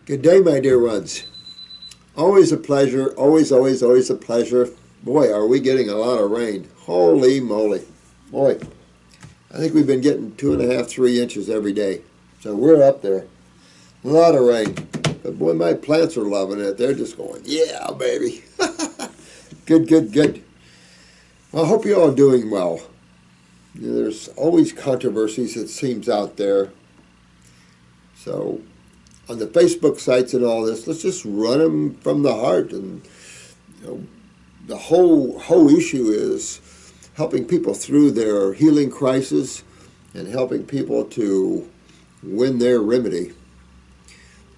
Good day, my dear ones. Always a pleasure, always a pleasure. Boy, are we getting a lot of rain. Holy moly. Boy, I think we've been getting 2.5, 3 inches every day. So we're up there. A lot of rain. But boy, my plants are loving it. They're just going, yeah, baby. Good. Well, I hope you're all doing well. You know, there's always controversies, it seems, out there. So on the Facebook sites and all this, let's just run them from the heart. And you know, the whole issue is helping people through their healing crisis and helping people to win their remedy.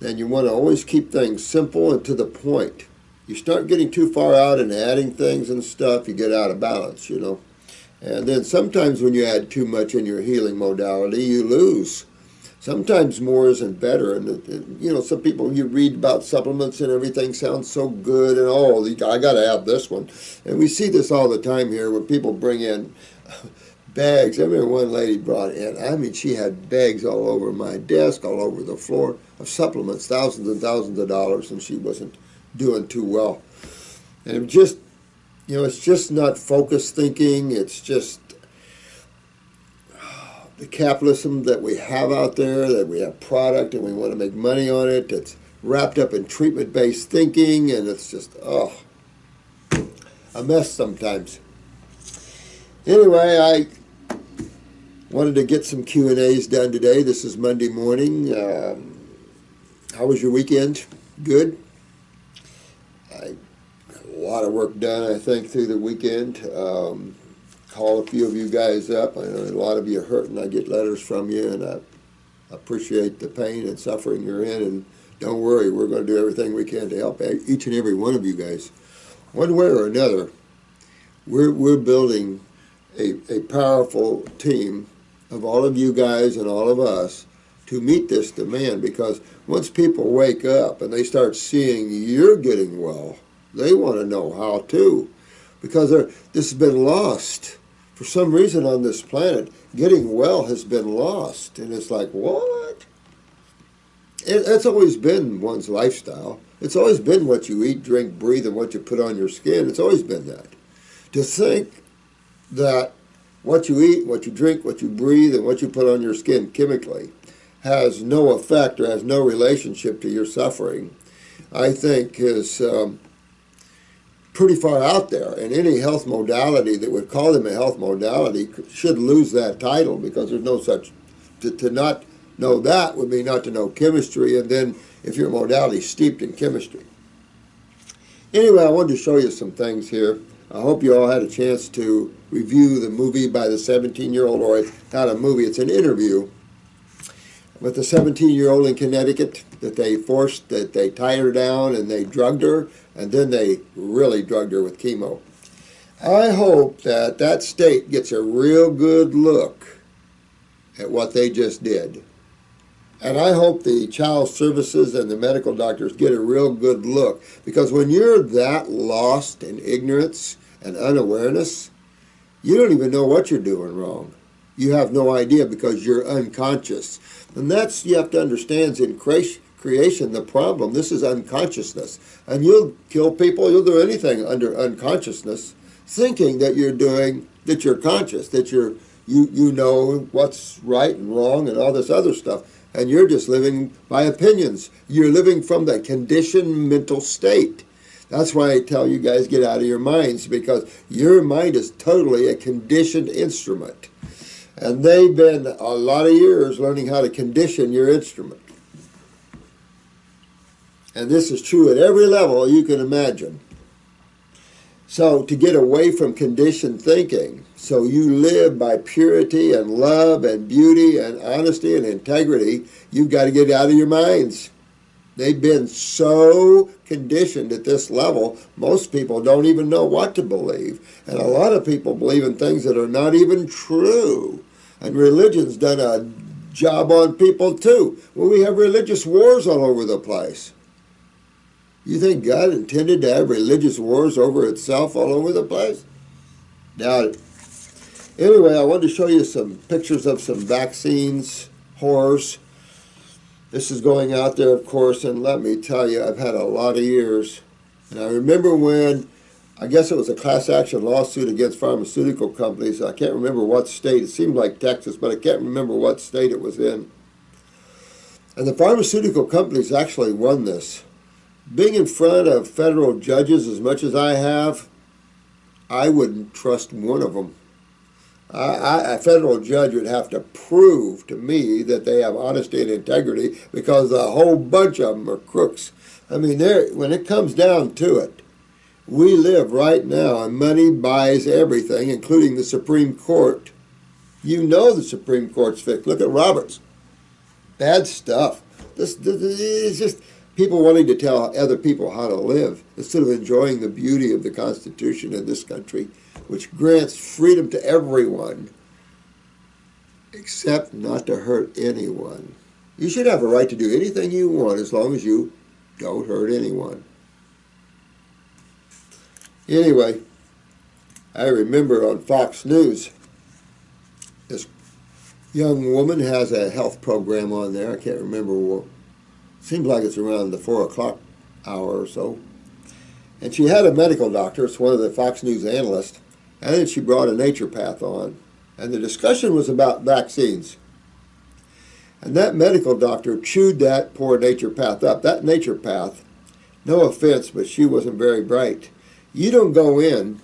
Then you want to always keep things simple and to the point. You start getting too far out and adding things and stuff, you get out of balance, you know. And then sometimes when you add too much in your healing modality, you lose. Sometimes more isn't better. And you know, some people, you read about supplements and everything sounds so good, and oh, I got to have this one. And we see this all the time here when people bring in bags. I remember one lady brought in, I mean, she had bags all over my desk, all over the floor of supplements, thousands and thousands of dollars, and she wasn't doing too well. And it just, you know, it's just not focused thinking. It's just the capitalism that we have out there, that we have product and we want to make money on it. It's wrapped up in treatment-based thinking, and it's just, oh, a mess sometimes. Anyway, I wanted to get some Q&As done today. This is Monday morning. How was your weekend? Good? I got a lot of work done, I think, through the weekend. Call a few of you guys up. I know a lot of you are hurting. I get letters from you, and I appreciate the pain and suffering you're in. And don't worry, we're going to do everything we can to help each and every one of you guys. One way or another, we're building a powerful team of all of you guys and all of us to meet this demand, because once people wake up and they start seeing you're getting well, they want to know how to, because this has been lost. For some reason on this planet, getting well has been lost. And it's like, what? It's always been one's lifestyle. It's always been what you eat, drink, breathe, and what you put on your skin. It's always been that. To think that what you eat, what you drink, what you breathe, and what you put on your skin chemically has no effect or has no relationship to your suffering, I think is pretty far out there. And any health modality that would call them a health modality should lose that title, because there's no such, to not know that would be not to know chemistry, and then if your modality is steeped in chemistry. Anyway, I wanted to show you some things here. I hope you all had a chance to review the movie by the 17-year-old, or it's not a movie, it's an interview with the 17-year-old in Connecticut that they tied her down and they drugged her, and then they really drugged her with chemo. I hope that that state gets a real good look at what they just did. And I hope the child services and the medical doctors get a real good look, because when you're that lost in ignorance and unawareness, you don't even know what you're doing wrong. You have no idea because you're unconscious. And that's, you have to understand, in creation, the problem. This is unconsciousness. And you'll kill people, you'll do anything under unconsciousness, thinking that you're doing, that you're conscious, that you know what's right and wrong and all this other stuff. And you're just living by opinions. You're living from that conditioned mental state. That's why I tell you guys, get out of your minds, because your mind is totally a conditioned instrument. And they've been a lot of years learning how to condition your instrument. And this is true at every level you can imagine. So to get away from conditioned thinking, so you live by purity and love and beauty and honesty and integrity, you've got to get out of your minds. They've been so conditioned at this level, most people don't even know what to believe. And a lot of people believe in things that are not even true. And religion's done a job on people too. Well, we have religious wars all over the place. You think God intended to have religious wars over itself all over the place? Doubt it. Anyway, I wanted to show you some pictures of some vaccines, horrors. This is going out there, of course, and let me tell you, I've had a lot of years. And I remember when, I guess it was a class action lawsuit against pharmaceutical companies. I can't remember what state. It seemed like Texas, but I can't remember what state it was in. And the pharmaceutical companies actually won this. Being in front of federal judges as much as I have, I wouldn't trust one of them. A federal judge would have to prove to me that they have honesty and integrity, because a whole bunch of them are crooks. I mean, when it comes down to it, we live right now and money buys everything, including the Supreme Court. You know the Supreme Court's fixed. Look at Roberts. Bad stuff. This is just people wanting to tell other people how to live instead of enjoying the beauty of the Constitution in this country, which grants freedom to everyone, except not to hurt anyone. You should have a right to do anything you want as long as you don't hurt anyone. Anyway, I remember on Fox News, this young woman has a health program on there. I can't remember what. Seems like it's around the 4 o'clock hour or so. And she had a medical doctor. It's one of the Fox News analysts. And then she brought a naturopath on. And the discussion was about vaccines. And that medical doctor chewed that poor naturopath up. That naturopath, no offense, but she wasn't very bright. You don't go in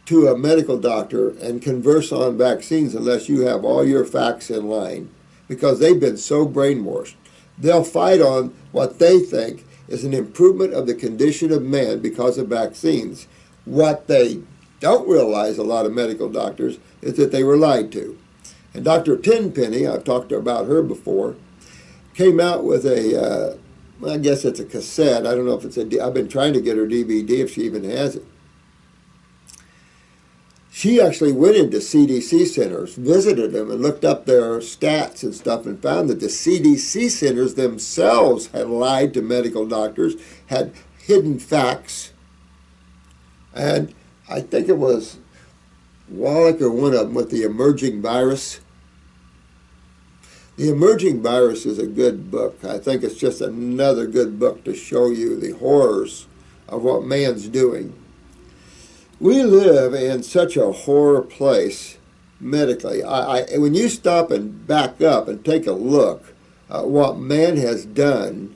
to a medical doctor and converse on vaccines unless you have all your facts in line, because they've been so brainwashed. They'll fight on what they think is an improvement of the condition of man because of vaccines. What they don't realize, a lot of medical doctors, is that they were lied to. And Dr. Tenpenny, I've talked about her before, came out with a, I guess it's a cassette. I don't know if it's I've been trying to get her DVD if she even has it. She actually went into CDC centers, visited them, and looked up their stats and stuff, and found that the CDC centers themselves had lied to medical doctors, had hidden facts. And I think it was Wallach or one of them with the emerging virus. The Emerging Virus is a good book. I think it's just another good book to show you the horrors of what man's doing. We live in such a horror place medically. When you stop and back up and take a look at what man has done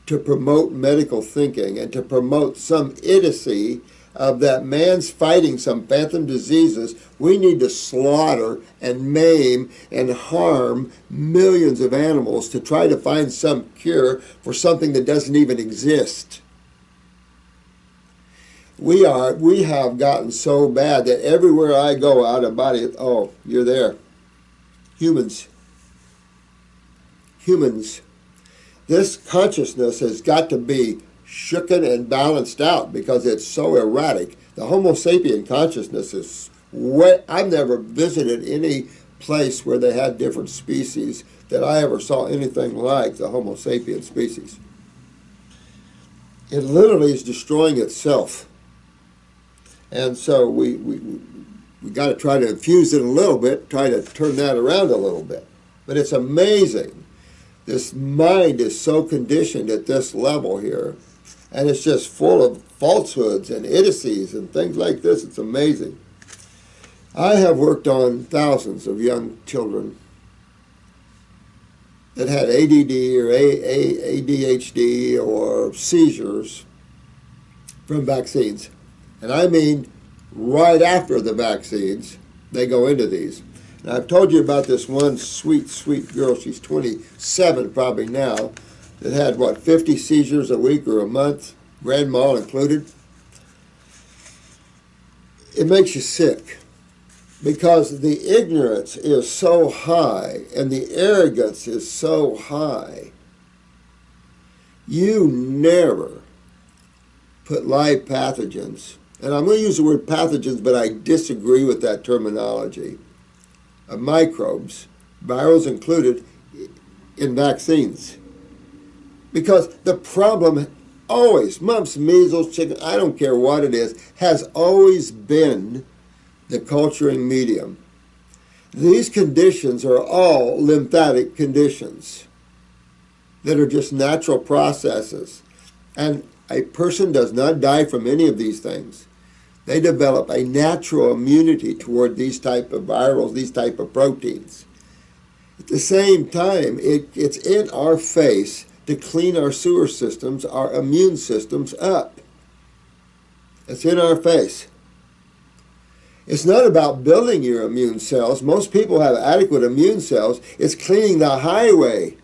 to promote medical thinking and to promote some idiocy of that man's fighting some phantom diseases, we need to slaughter and maim and harm millions of animals to try to find some cure for something that doesn't even exist. We have gotten so bad that everywhere I go out of body, oh, you're there. Humans. This consciousness has got to be shooken and balanced out because it's so erratic. The Homo sapien consciousness is I've never visited any place where they had different species that I ever saw anything like the Homo sapien species. It literally is destroying itself. And so we got to try to infuse it a little bit, try to turn that around a little bit. But it's amazing. This mind is so conditioned at this level here, and it's just full of falsehoods and idiocies and things like this. It's amazing. I have worked on thousands of young children that had ADD or ADHD or seizures from vaccines. And I mean, right after the vaccines, they go into these. Now, I've told you about this one sweet, sweet girl. She's 27 probably now, that had, 50 seizures a week or a month, grand mal included. It makes you sick because the ignorance is so high and the arrogance is so high. You never put live pathogens, and I'm going to use the word pathogens, but I disagree with that terminology, of microbes, virals included, in vaccines. Because the problem always, mumps, measles, chicken, I don't care what it is, has always been the culturing medium. These conditions are all lymphatic conditions. that are just natural processes. And a person does not die from any of these things. They develop a natural immunity toward these type of virals, these type of proteins. At the same time, it's in our face to clean our sewer systems, our immune systems up. It's in our face. It's not about building your immune cells. Most people have adequate immune cells. It's cleaning the highway.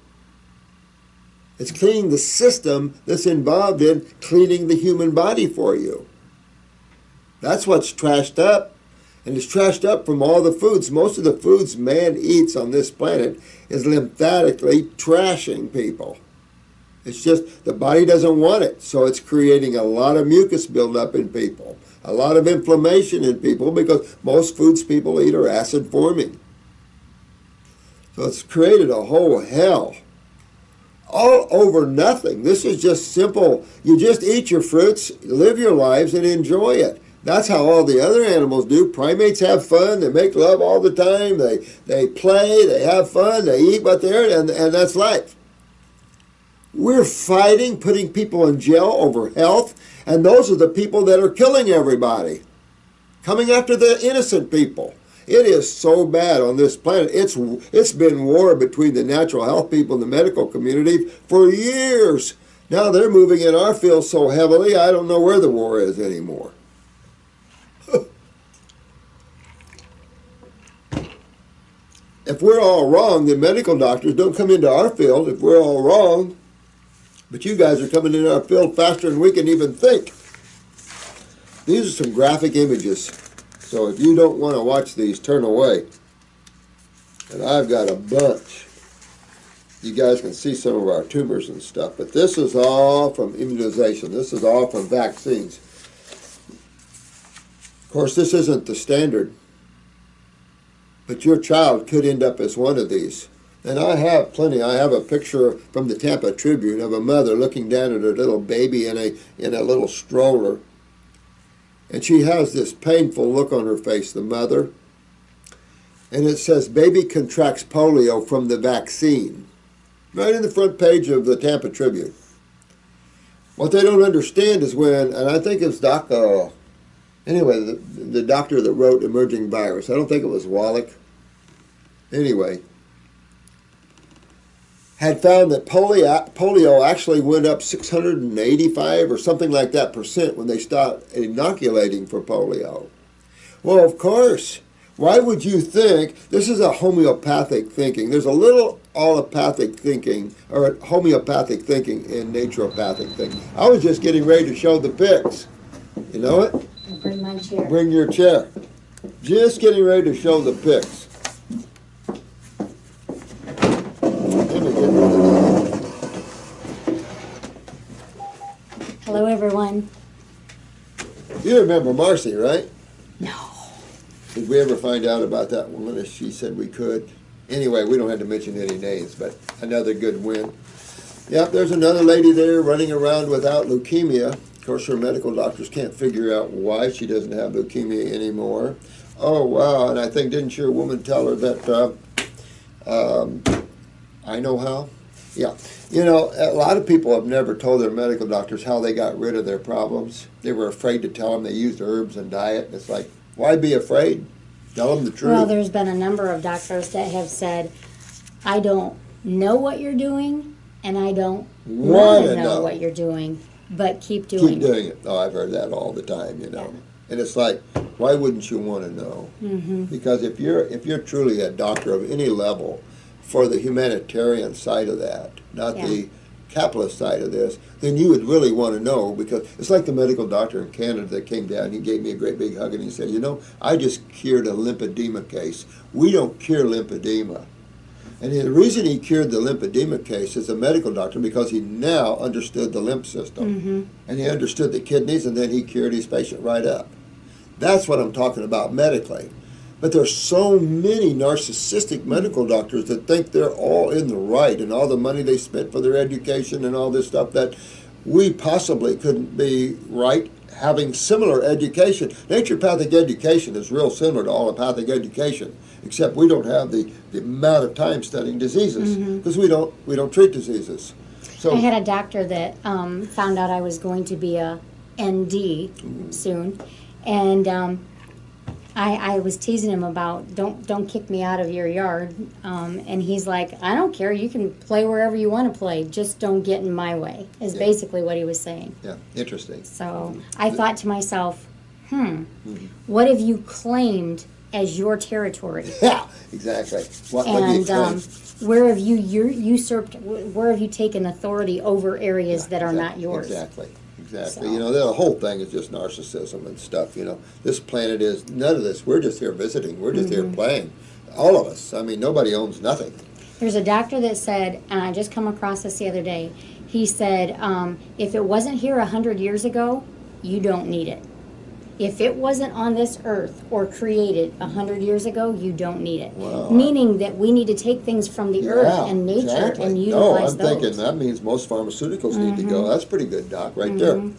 It's cleaning the system that's involved in cleaning the human body for you. That's what's trashed up. And it's trashed up from all the foods. Most of the foods man eats on this planet is lymphatically trashing people. It's just the body doesn't want it. So it's creating a lot of mucus buildup in people, a lot of inflammation in people, because most foods people eat are acid forming. So it's created a whole hell. All over nothing. This is just simple. You just eat your fruits, live your lives, and enjoy it. That's how all the other animals do. Primates have fun. They make love all the time. They play. They have fun. They eat what they're, and that's life. We're fighting, putting people in jail over health, and those are the people that are killing everybody, coming after the innocent people. It is so bad on this planet. It's been war between the natural health people and the medical community for years. Now they're moving in our field so heavily, I don't know where the war is anymore. If we're all wrong, the medical doctors don't come into our field if we're all wrong. But you guys are coming into our field faster than we can even think. These are some graphic images. So if you don't want to watch these, turn away. And I've got a bunch. You guys can see some of our tumors and stuff. But this is all from immunization. This is all from vaccines. Of course, this isn't the standard. But your child could end up as one of these. And I have plenty. I have a picture from the Tampa Tribune of a mother looking down at her little baby in a little stroller. And she has this painful look on her face, the mother. And it says, baby contracts polio from the vaccine. Right in the front page of the Tampa Tribune. What they don't understand is when, and I think it's the doctor that wrote Emerging Virus, I don't think it was Wallach. Anyway, had found that polio actually went up 685 or something like that % when they started inoculating for polio. Well, of course. Why would you think, this is a homeopathic thinking. There's a little allopathic thinking, or homeopathic thinking in naturopathic thinking. I was just getting ready to show the pics. You know it? I'll bring my chair. Bring your chair. Just getting ready to show the pics. Hello, everyone. You remember Marcie, right? No. Did we ever find out about that woman? She said we could. Anyway, we don't have to mention any names, but another good win. Yep, there's another lady there running around without leukemia. Of course, her medical doctors can't figure out why she doesn't have leukemia anymore. Oh, wow, and I think, didn't your woman tell her that, I know how? Yeah. You know, a lot of people have never told their medical doctors how they got rid of their problems. They were afraid to tell them they used herbs and diet. It's like, why be afraid? Tell them the truth. Well, there's been a number of doctors that have said, I don't know what you're doing, and I don't want to know what you're doing, but keep doing it. Keep doing it. Oh, I've heard that all the time, you know. Yeah. And it's like, why wouldn't you want to know? Mm-hmm. Because if you're truly a doctor of any level, for the humanitarian side of that, not the capitalist side of this, then you would really want to know, because it's like the medical doctor in Canada that came down. He gave me a great big hug and he said, you know, I just cured a lymphedema case. We don't cure lymphedema. And the reason he cured the lymphedema case as a medical doctor, because he now understood the lymph system. Mm-hmm. And he understood the kidneys, and then he cured his patient right up. That's what I'm talking about medically. But there's so many narcissistic medical doctors that think they're all in the right, and all the money they spent for their education and all this stuff, that we possibly couldn't be right having similar education. Naturopathic education is real similar to allopathic education, except we don't have the amount of time studying diseases, because we don't treat diseases. So I had a doctor that found out I was going to be a ND soon, and I was teasing him about don't kick me out of your yard, and he's like, I don't care, you can play wherever you want to play, just don't get in my way, is basically what he was saying. yeah, interesting. So I thought to myself, what have you claimed as your territory? Yeah, exactly. What do you And claim? where have you usurped, where have you taken authority over areas that are not yours? Exactly. Exactly. So. You know, the whole thing is just narcissism and stuff. You know, this planet is none of this. We're just here visiting. We're just here playing. All of us. I mean, nobody owns nothing. There's a doctor that said, and I just come across this the other day, he said, if it wasn't here 100 years ago, you don't need it. If it wasn't on this earth or created 100 years ago, you don't need it. Wow. Meaning that we need to take things from the earth and nature and utilize those. I'm thinking that means most pharmaceuticals need to go. That's pretty good, Doc, right there.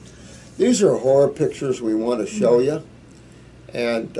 These are horror pictures we want to show you. And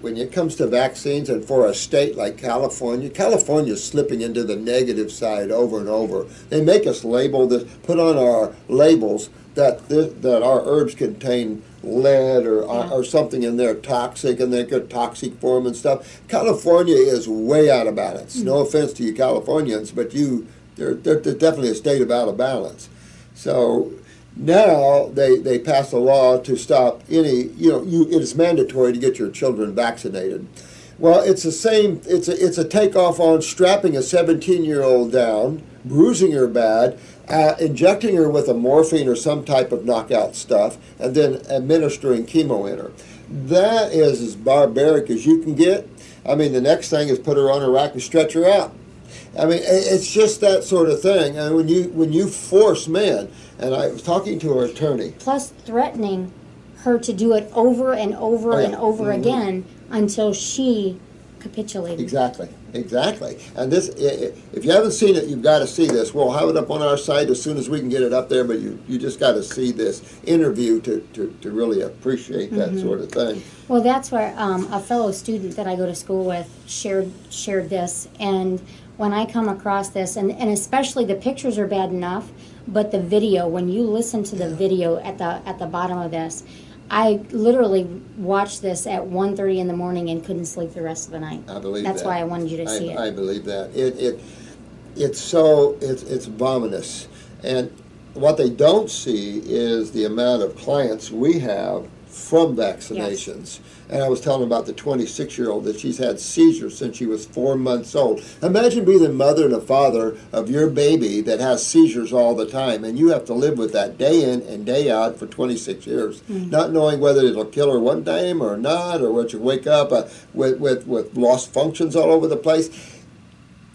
when it comes to vaccines, and for a state like California, California's slipping into the negative side over and over. They make us label this, put on our labels that our herbs contain lead or something in there toxic, and they get toxic for them and stuff. California is way out of balance. No offense to you Californians, but they're definitely a state of out of balance. So now they passed a law to stop any, it is mandatory to get your children vaccinated. Well, it's the same, it's a takeoff on strapping a 17-year-old down, bruising her bad, injecting her with a morphine or some type of knockout stuff, and then administering chemo in her. That is as barbaric as you can get. I mean, the next thing is put her on a rack and stretch her out. I mean, it's just that sort of thing. And when you force men, and I was talking to her attorney. Plus threatening her to do it over and over and over again until she capitulated. Exactly. And this, if you haven't seen it, you've got to see this. We'll have it up on our site as soon as we can get it up there, but you just got to see this interview to really appreciate that sort of thing. Well, that's where a fellow student that I go to school with shared this, and when I come across this, and especially the pictures are bad enough, but the video, when you listen to the video at the bottom of this, I literally watched this at 1:30 in the morning and couldn't sleep the rest of the night. I believe That's that. why I wanted you to see it. I believe that. It's ominous. And what they don't see is the amount of clients we have from vaccinations. And I was telling about the 26-year-old that she's had seizures since she was 4 months old. Imagine being the mother and a father of your baby that has seizures all the time, and you have to live with that day in and day out for 26 years, not knowing whether it'll kill her one time or not, or whether you wake up with lost functions all over the place,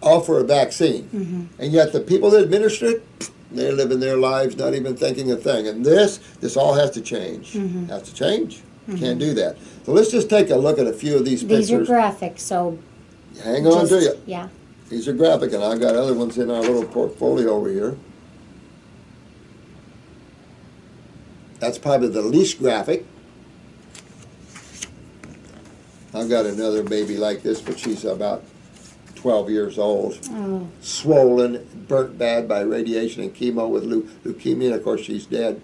all for a vaccine. And yet the people that administer it, they're living their lives not even thinking a thing. And this all has to change. Has to change. Can't do that. So let's just take a look at a few of these pictures. These are graphic, so hang on to you. Yeah. These are graphic, and I've got other ones in our little portfolio over here. That's probably the least graphic. I've got another baby like this, but she's about 12 years old. Oh. Swollen, burnt bad by radiation and chemo with leukemia, and of course she's dead.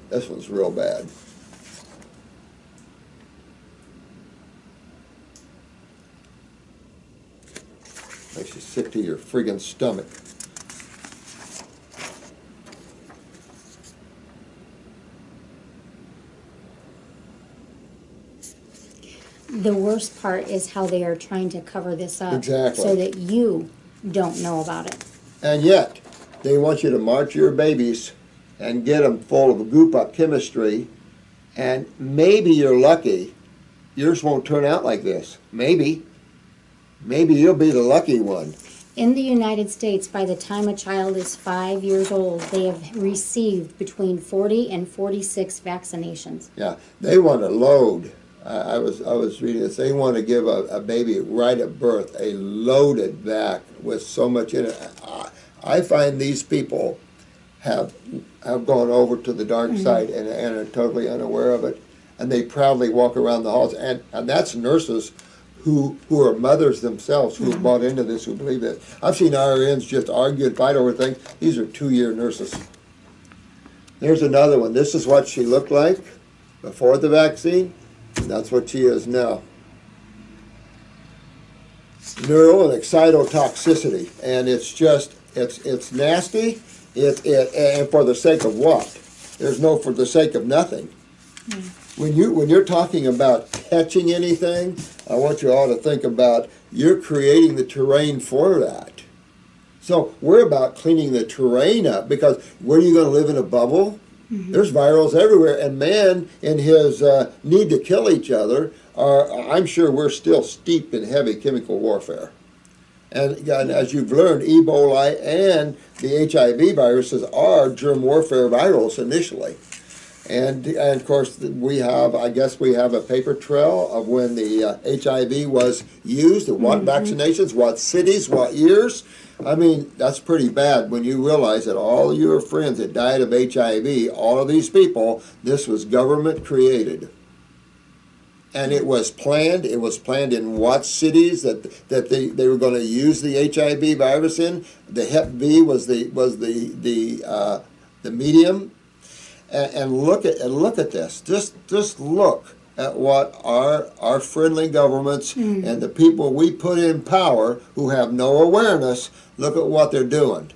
This one's real bad. Makes you sick to your friggin' stomach. The worst part is how they are trying to cover this up. Exactly. So that you don't know about it. And yet, they want you to march your babies and get them full of goop up chemistry, and maybe you're lucky. Yours won't turn out like this. Maybe. Maybe you'll be the lucky one. In the United States, by the time a child is 5 years old, they have received between 40 and 46 vaccinations. Yeah, they want to load. I was reading this. They want to give a baby right at birth a loaded vac with so much in it. I find these people have gone over to the dark side and are totally unaware of it, and they proudly walk around the halls. And that's nurses who are mothers themselves who have bought into this, who believe this. I've seen RNs just argue and fight over things. These are 2-year nurses. There's another one. This is what she looked like before the vaccine, and that's what she is now. Neural and excitotoxicity, and it's just, it's nasty, and for the sake of what? There's no for the sake of nothing. When you're talking about catching anything, I want you all to think about you're creating the terrain for that. So we're about cleaning the terrain up, because where are you going to live in a bubble? There's virals everywhere, and man, in his need to kill each other, I'm sure we're still steeped in heavy chemical warfare. And as you've learned, Ebola and the HIV viruses are germ warfare virals initially. And of course, I guess we have a paper trail of when the HIV was used, and what vaccinations, what cities, what years. I mean, that's pretty bad when you realize that all your friends that died of HIV, all of these people, this was government created. And it was planned. It was planned in what cities that they were going to use the HIV virus in. The Hep B was the medium. And look at this. Just look at what our friendly governments and the people we put in power who have no awareness. Look at what they're doing.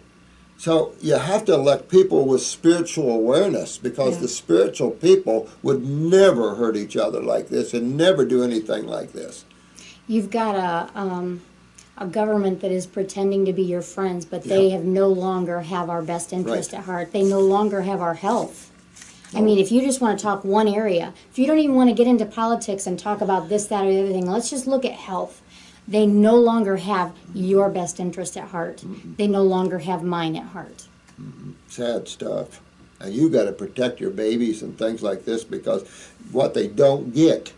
So you have to elect people with spiritual awareness, because the spiritual people would never hurt each other like this and never do anything like this. You've got a government that is pretending to be your friends, but they have no longer have our best interest at heart. They no longer have our health. I mean, if you just want to talk one area, if you don't even want to get into politics and talk about this, that, or the other thing, let's just look at health. They no longer have your best interest at heart. They no longer have mine at heart. Sad stuff. And you got to protect your babies and things like this, because what they don't get,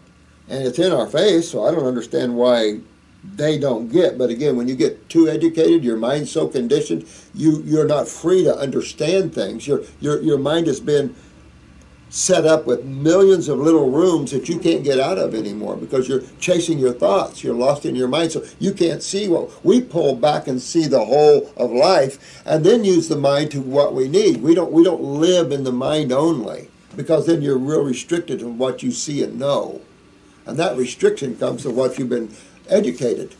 and it's in our face, so I don't understand why they don't get. But again, when you get too educated, your mind's so conditioned, you're not free to understand things. Your mind has been set up with millions of little rooms that you can't get out of anymore, because you're chasing your thoughts. You're lost in your mind, so you can't see what we pull back and see the whole of life, and then use the mind to what we need. We don't live in the mind only, because then you're real restricted in what you see and know, and that restriction comes to what you've been educated.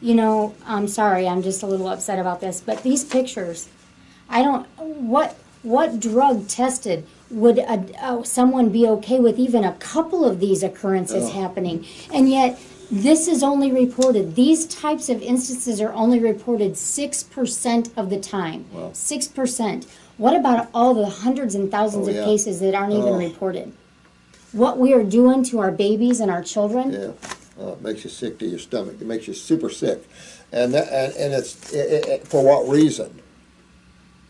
You know, I'm sorry, I'm just a little upset about this, but these pictures, what drug tested would someone be okay with even a couple of these occurrences happening? And yet, this is only reported, these types of instances are only reported 6% of the time. Wow. 6%. What about all the hundreds and thousands of cases that aren't even reported? What we are doing to our babies and our children? Yeah. Oh, it makes you sick to your stomach. It makes you super sick. And it's for what reason?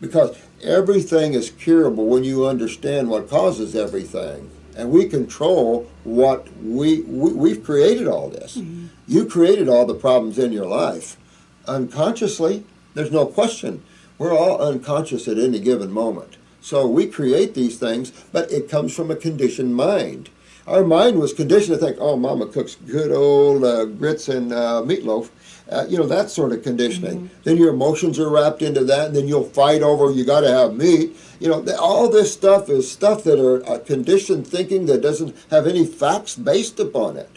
Because everything is curable when you understand what causes everything. And we control what we've created all this. You created all the problems in your life. Unconsciously, there's no question. We're all unconscious at any given moment. So we create these things, but it comes from a conditioned mind. Our mind was conditioned to think, oh, Mama cooks good old grits and meatloaf. That sort of conditioning. Then your emotions are wrapped into that, and then you'll fight over, you got to have meat. All this stuff is stuff that are conditioned thinking that doesn't have any facts based upon it.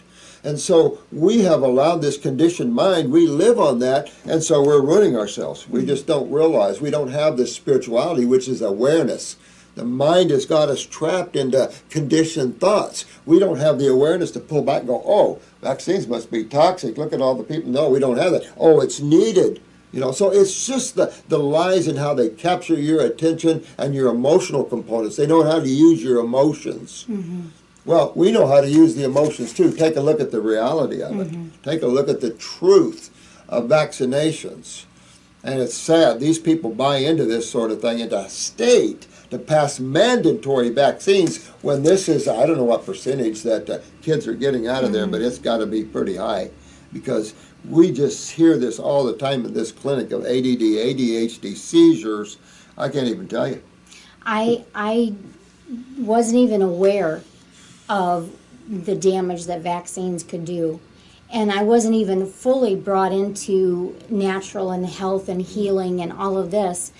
And so we have allowed this conditioned mind, we live on that, and so we're ruining ourselves. We just don't realize. We don't have this spirituality, which is awareness. The mind has got us trapped into conditioned thoughts. We don't have the awareness to pull back and go, oh, vaccines must be toxic. Look at all the people. No, we don't have that. Oh, it's needed. So it's just the lies and how they capture your attention and your emotional components. They know how to use your emotions. Well, we know how to use the emotions too. Take a look at the reality of it. Take a look at the truth of vaccinations. And it's sad. These people buy into this sort of thing, into a state to pass mandatory vaccines when this is, I don't know what percentage that kids are getting out of there, but it's got to be pretty high, because we just hear this all the time in this clinic of ADD, ADHD, seizures. I can't even tell you. I wasn't even aware of the damage that vaccines could do. And I wasn't even fully brought into natural and health and healing and all of this.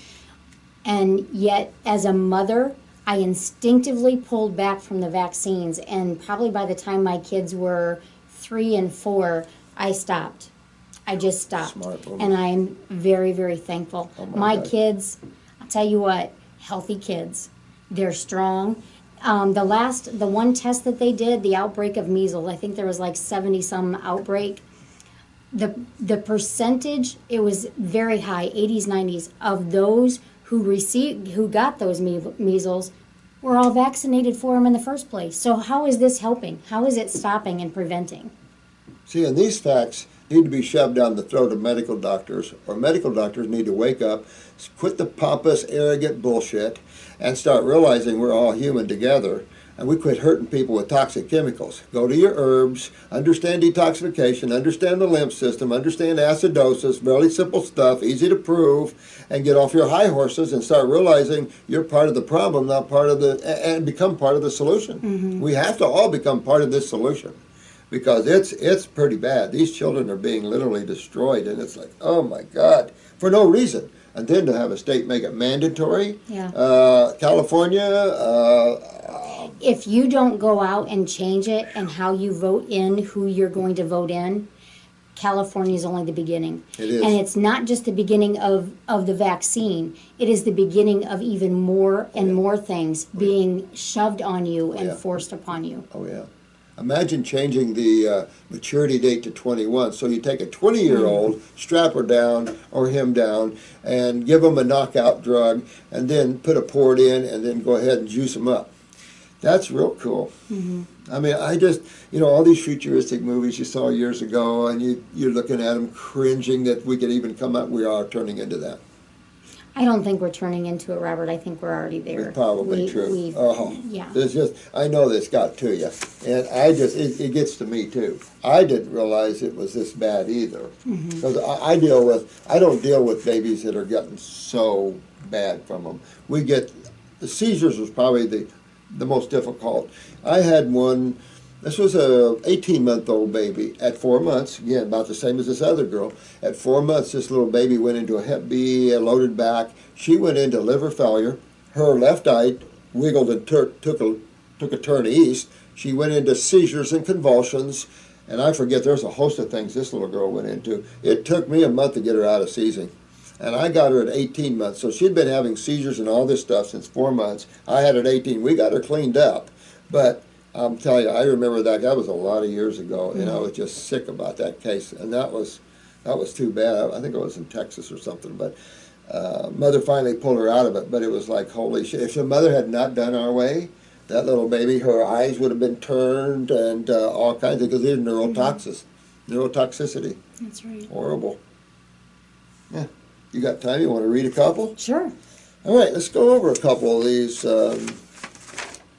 And yet, as a mother, I instinctively pulled back from the vaccines. And probably by the time my kids were 3 and 4, I stopped. I just stopped. Smart woman. And I'm very, very thankful. Oh my God. kids, I'll tell you what, healthy kids. They're strong. The one test that they did, the outbreak of measles, I think there was like 70 some outbreak. The percentage, it was very high, 80s, 90s, of those who got those measles were all vaccinated for them in the first place. So how is this helping? How is it stopping and preventing? See, and these facts need to be shoved down the throat of medical doctors, or medical doctors need to wake up, quit the pompous, arrogant bullshit, and start realizing we're all human together, and we quit hurting people with toxic chemicals. Go to your herbs, understand detoxification, understand the lymph system, understand acidosis, really simple stuff, easy to prove, and get off your high horses and start realizing you're part of the problem, not part of and become part of the solution. Mm-hmm. We have to all become part of this solution, because it's pretty bad. These children are being literally destroyed, and it's like, oh my God, for no reason. And then to have a state make it mandatory, California. If you don't go out and change it and how you vote in who you're going to vote in, California is only the beginning. It is. And it's not just the beginning of the vaccine. It is the beginning of even more and more things being shoved on you and forced upon you. Oh, yeah. Imagine changing the maturity date to 21. So you take a 20-year-old, strap her down or him down, and give them a knockout drug, and then put a port in, and then go ahead and juice them up. That's real cool. Mm-hmm. I mean, I just, all these futuristic movies you saw years ago, and you're looking at them cringing that we could even come up. We are turning into that. I don't think we're turning into it, Robert. I think we're already there. It's probably true. Yeah. It's just, I know this got to you, and it gets to me too. I didn't realize it was this bad either, because I don't deal with babies that are getting so bad from them. The seizures was probably the most difficult. I had one. This was a 18-month-old baby. At 4 months, again, about the same as this other girl, at 4 months, this little baby went into a Hep B, a loaded back. She went into liver failure. Her left eye wiggled and took a turn east. She went into seizures and convulsions. And I forget, there's a host of things this little girl went into. It took me a month to get her out of seizing. And I got her at 18 months. So she'd been having seizures and all this stuff since 4 months. I had her at 18. We got her cleaned up. But I'm telling you, I remember that was a lot of years ago, and I was just sick about that case, and that was too bad. I think it was in Texas or something, but mother finally pulled her out of it. But it was like, holy shit! If the mother had not done our way, that little baby, her eyes would have been turned and all kinds of, because there's neurotoxicity. That's right. Horrible. Yeah. You got time? You want to read a couple? Sure. All right, let's go over a couple of these.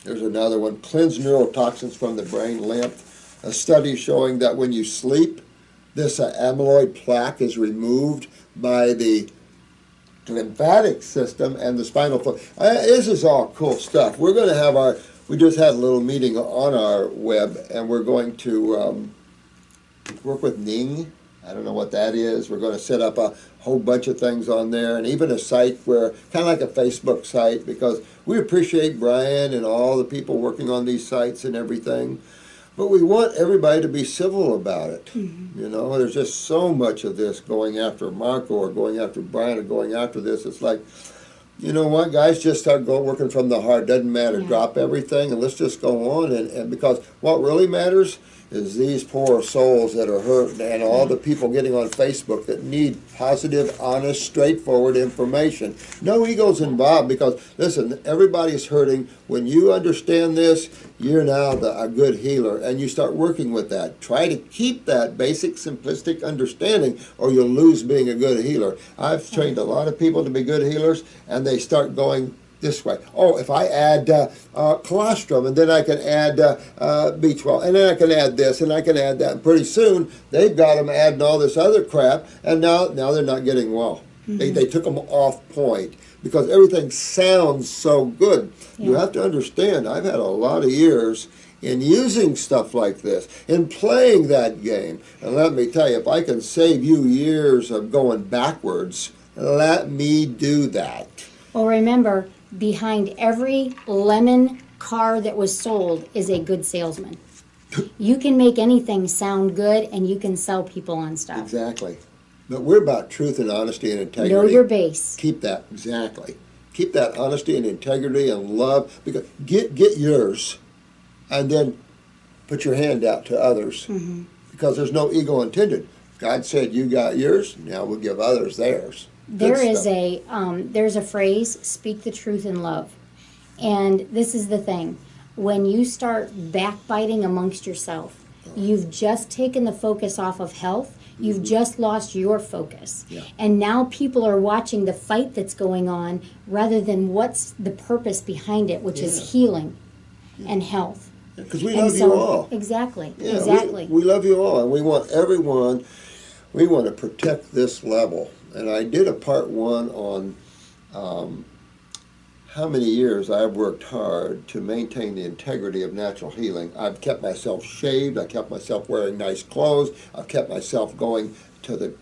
There's another one. Cleanse neurotoxins from the brain lymph. A study showing that when you sleep, this amyloid plaque is removed by the lymphatic system and the spinal fluid. This is all cool stuff. We're going to have we just had a little meeting on our web, and we're going to work with Ning. I don't know what that is. We're going to set up a whole bunch of things on there, and even a site where, kind of like a Facebook site, because we appreciate Brian and all the people working on these sites and everything, but we want everybody to be civil about it. Mm-hmm. There's just so much of this going after Marco or going after Brian or going after this. It's like, you know what, guys, just start working from the heart. Doesn't matter. Yeah. Drop everything and let's just go on. And because what really matters is these poor souls that are hurt, and all the people getting on Facebook that need positive, honest, straightforward information. No egos involved, because, listen, everybody's hurting. When you understand this, you're now a good healer, and you start working with that. Try to keep that basic, simplistic understanding, or you'll lose being a good healer. I've trained a lot of people to be good healers, and they start going this way. Oh, if I add colostrum, and then I can add B12, and then I can add this, and I can add that. And pretty soon, they've got them adding all this other crap, and now they're not getting well. Mm-hmm. They took them off point. because everything sounds so good. Yeah. You have to understand, I've had a lot of years in using stuff like this, in playing that game. And let me tell you, if I can save you years of going backwards, let me do that. Well, remember, behind every lemon car that was sold is a good salesman. You can make anything sound good, and you can sell people on stuff. Exactly. But we're about truth and honesty and integrity. Know your base. Keep that, exactly. Keep that honesty and integrity and love. Because get yours, and then put your hand out to others. Mm-hmm. Because there's no ego intended. God said you got yours, now we'll give others theirs. There's a phrase, speak the truth in love. And this is the thing. When you start backbiting amongst yourself, you've just taken the focus off of health. You've just lost your focus. Yeah. And now people are watching the fight that's going on rather than what's the purpose behind it, which is healing and health. Because we love you all. Exactly, Yeah, exactly. We love you all, and we want everyone, we want to protect this level. And I did a part one on how many years I've worked hard to maintain the integrity of natural healing. I've kept myself shaved, I kept myself wearing nice clothes, I've kept myself going to the...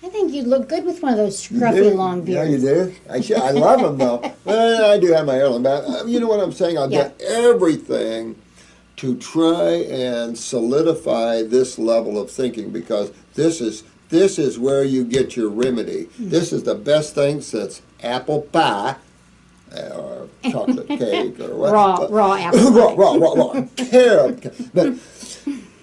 I think you'd look good with one of those scruffy long beards. Yeah, you do? I love them though. Well, I do have my heirloom, but you know what I'm saying? I've done everything to try and solidify this level of thinking, because this is where you get your remedy. This is the best thing since apple pie or chocolate cake or what. Raw apple pie. raw. Carrot. But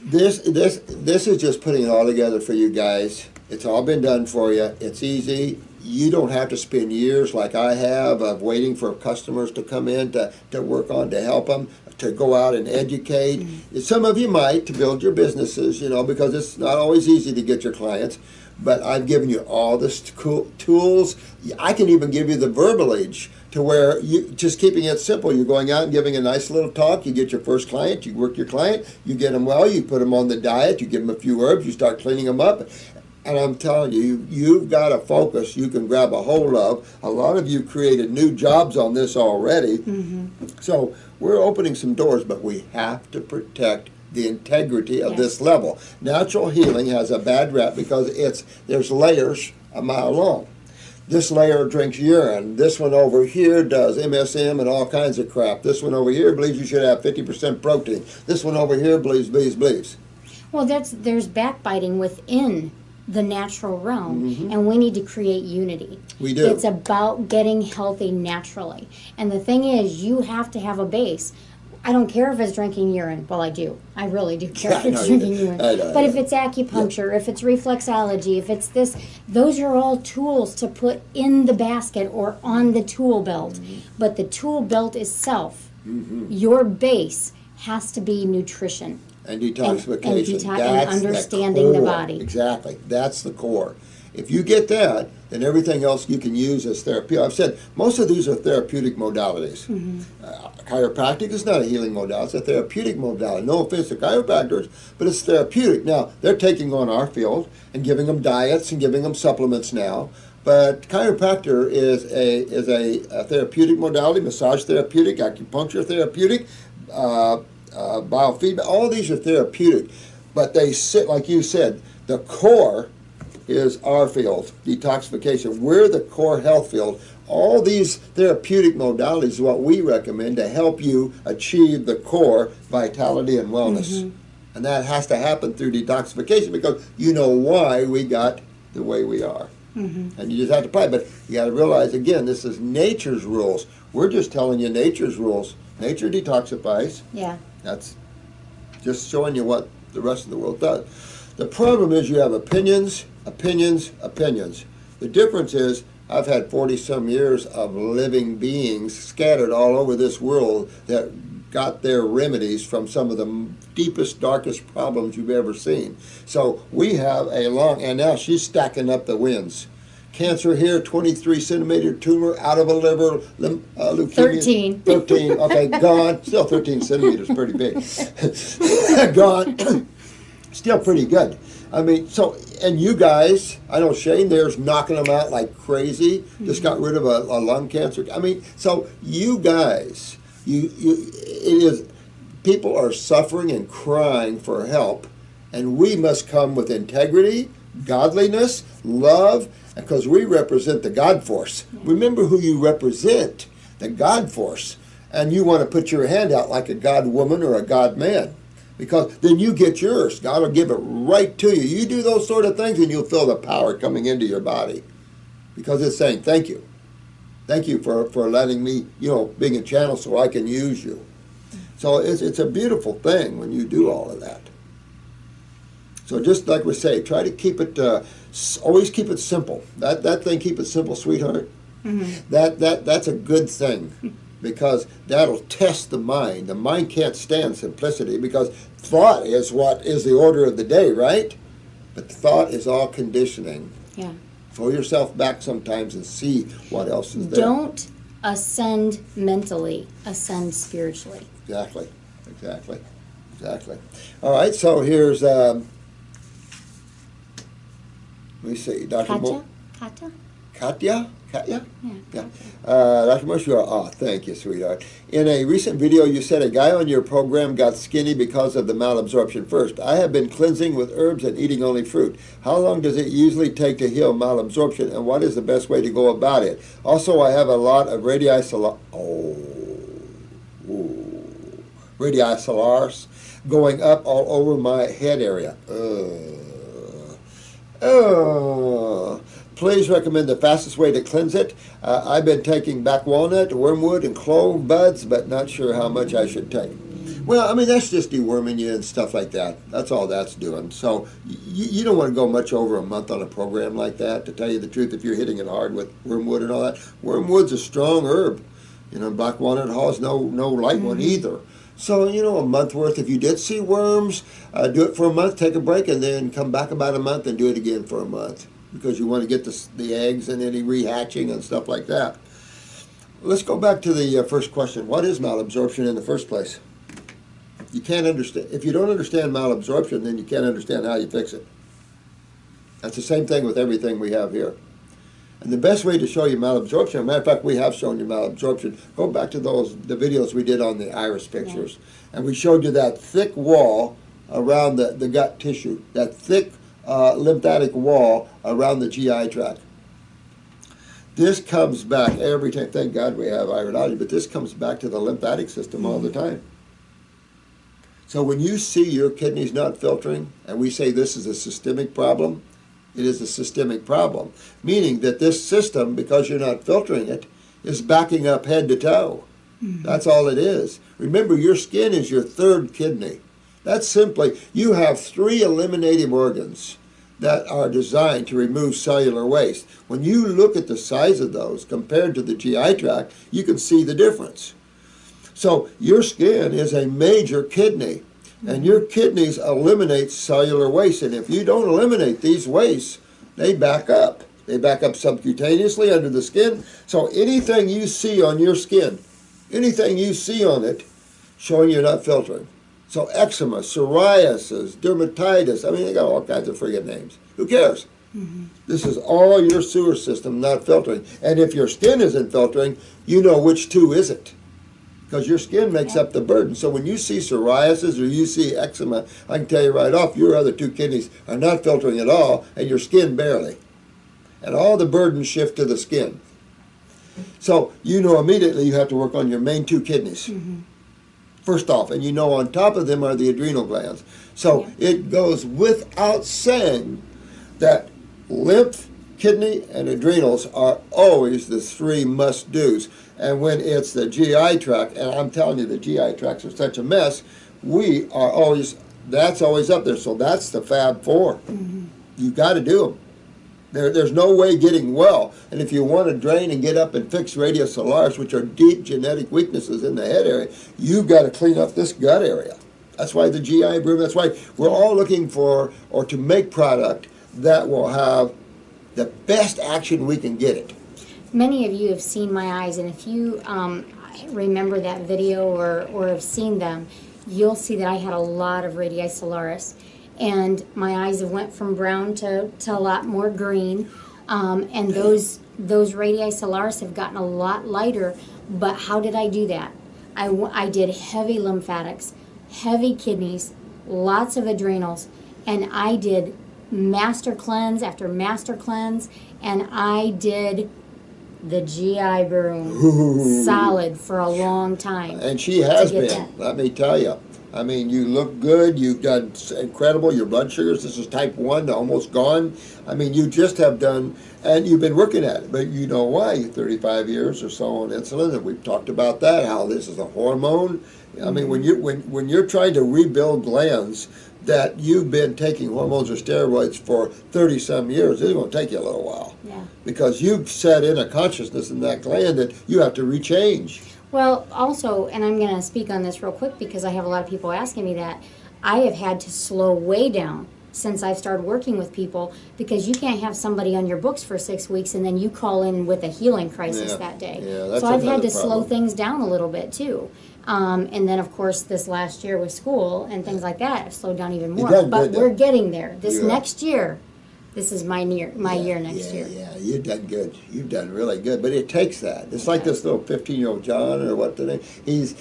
this is just putting it all together for you guys. It's all been done for you. It's easy. You don't have to spend years like I have of waiting for customers to come in to work on, to help them, to go out and educate. Some of you might, to build your businesses, because it's not always easy to get your clients. But I've given you all the cool tools. I can even give you the verbiage to where you just keeping it simple. You're going out and giving a nice little talk. You get your first client. You work your client. You get them well. You put them on the diet. You give them a few herbs. You start cleaning them up. And I'm telling you, you've got a focus you can grab a hold of. A lot of you created new jobs on this already. So we're opening some doors, but we have to protect the integrity of this level. Natural healing has a bad rep because there's layers a mile long. This layer drinks urine. This one over here does MSM and all kinds of crap. This one over here believes you should have 50% protein. This one over here believes. Well, there's backbiting within the natural realm, and we need to create unity. We do. It's about getting healthy naturally. And the thing is, you have to have a base. I don't care if it's drinking urine. Well, I do. I really do care if it's drinking urine. But if it's acupuncture, if it's reflexology, if it's this, those are all tools to put in the basket or on the tool belt. But the tool belt itself, your base, has to be nutrition. And detoxification. And understanding the body. Exactly. That's the core. If you get that, then everything else you can use as therapy. I've said most of these are therapeutic modalities. Chiropractic is not a healing modality. It's a therapeutic modality. No offense to chiropractors, but it's therapeutic. Now, they're taking on our field and giving them diets and giving them supplements now. But chiropractor is a therapeutic modality, massage therapeutic, acupuncture therapeutic, biofeedback. All these are therapeutic. But they sit, like you said, the core is our field, detoxification. We're the core health field. All these therapeutic modalities is what we recommend to help you achieve the core vitality and wellness. And that has to happen through detoxification because you know why we got the way we are. And you just have to apply. But you got to realize, again, this is nature's rules. We're just telling you nature's rules. Nature detoxifies. Yeah. That's just showing you what the rest of the world does. The problem is you have opinions. The difference is I've had 40-some years of living beings scattered all over this world that got their remedies from some of the deepest, darkest problems you've ever seen. So we have and now she's stacking up the wins. Cancer here, 23-centimeter tumor out of a liver, leukemia. 13, okay, gone. Still 13 centimeters, pretty big. Gone. Still pretty good. I mean, so, and you guys, I know Shane there's knocking them out like crazy, just got rid of a lung cancer. I mean, so you guys, people are suffering and crying for help, and we must come with integrity, godliness, love, because we represent the God force. Remember who you represent, the God force, and you want to put your hand out like a God woman or a God man. Because then you get yours. God will give it right to you. You do those sort of things and you'll feel the power coming into your body. Because it's saying, thank you. Thank you for letting me, being a channel so I can use you. So it's a beautiful thing when you do all of that. So just like we say, try to keep it, always keep it simple. That thing, keep it simple, sweetheart. Mm-hmm. That's a good thing. Because that'll test the mind. The mind can't stand simplicity because thought is what is the order of the day, right? But thought is all conditioning. Yeah. Throw yourself back sometimes and see what else is there. Don't ascend mentally, ascend spiritually. Exactly. All right, so here's, let me see, Dr. Katya? Yeah. Dr. Morse, thank you, sweetheart. In a recent video, you said a guy on your program got skinny because of the malabsorption first. I have been cleansing with herbs and eating only fruit. How long does it usually take to heal malabsorption, and what is the best way to go about it? Also, I have a lot of radicularis going up all over my head area. Please recommend the fastest way to cleanse it. I've been taking back walnut, wormwood, and clove buds, but not sure how much I should take. Well, I mean, that's just deworming you and stuff like that. That's all that's doing. So you don't want to go much over a month on a program like that, to tell you the truth, if you're hitting it hard with wormwood and all that. Wormwood's a strong herb. Black walnut hull is no light one either. So, a month worth. If you did see worms, do it for a month, take a break, and then come back about a month and do it again for a month. Because you want to get the eggs and any rehatching and stuff like that. Let's go back to the first question. What is malabsorption in the first place? You can't understand. If you don't understand malabsorption, then you can't understand how you fix it. That's the same thing with everything we have here. And the best way to show you malabsorption, as a matter of fact, we have shown you malabsorption. Go back to the videos we did on the iris pictures. Yeah. And we showed you that thick wall around the gut tissue, that thick lymphatic wall around the GI tract. This comes back every time. Thank God we have iridology, but this comes back to the lymphatic system all the time. So when you see your kidneys not filtering, and we say this is a systemic problem, it is a systemic problem, meaning that this system, because you're not filtering it, is backing up head to toe. That's all it is. Remember, your skin is your third kidney. That's simply, you have 3 eliminative organs that are designed to remove cellular waste. When you look at the size of those compared to the GI tract, you can see the difference. So your skin is a major kidney, and your kidneys eliminate cellular waste. And if you don't eliminate these wastes, they back up. They back up subcutaneously under the skin. So anything you see on your skin, anything you see on it, showing you're not filtering. So eczema, psoriasis, dermatitis, I mean, they got all kinds of friggin' names. Who cares? This is all your sewer system not filtering. And if your skin isn't filtering, you know which 2 isn't. Because your skin makes up the burden. So when you see psoriasis or you see eczema, I can tell you right off, your other 2 kidneys are not filtering at all, and your skin barely. And all the burdens shift to the skin. So you know immediately you have to work on your main 2 kidneys. First off, and on top of them are the adrenal glands. So it goes without saying that lymph, kidney, and adrenals are always the 3 must-dos. And when it's the GI tract, and I'm telling you the GI tracts are such a mess, that's always up there. So that's the Fab 4. You've got to do them. There's no way getting well. And if you want to drain and get up and fix radiocularis, which are deep genetic weaknesses in the head area, you've got to clean up this gut area. That's why the GI broom, that's why we're all looking for, or to make product that will have the best action we can get it. Many of you have seen my eyes, and if you remember that video or have seen them, you'll see that I had a lot of radiocularis. and my eyes have went from brown to a lot more green, and those radii solaris have gotten a lot lighter. But how did I do that? I did heavy lymphatics, heavy kidneys, lots of adrenals, and I did master cleanse after master cleanse, and I did the GI broom solid for a long time. And she has been, that. let me tell you. I mean, you look good, you've done incredible, your blood sugars, this is type 1, almost gone. I mean, you just have done, and you've been working at it, but you know why, you're 35 years or so on insulin, and we've talked about that, how this is a hormone. I mean, when you're trying to rebuild glands that you've been taking hormones or steroids for 30-some years, it's going to take you a little while. Yeah. Because you've set in a consciousness in that gland that you have to rechange. Well, also, and I'm going to speak on this real quick because I have a lot of people asking me that, I have had to slow way down since I've started working with people, because you can't have somebody on your books for 6 weeks and then you call in with a healing crisis that day. Yeah, that's so I've had to problem. slow things down a little bit too. And then, of course, this last year with school and things like that, I've slowed down even more. But we're getting there. This next year, this is my year next year. Yeah, you've done good. You've done really good. But it takes that. It's like this little 15-year-old John, or what the name. He's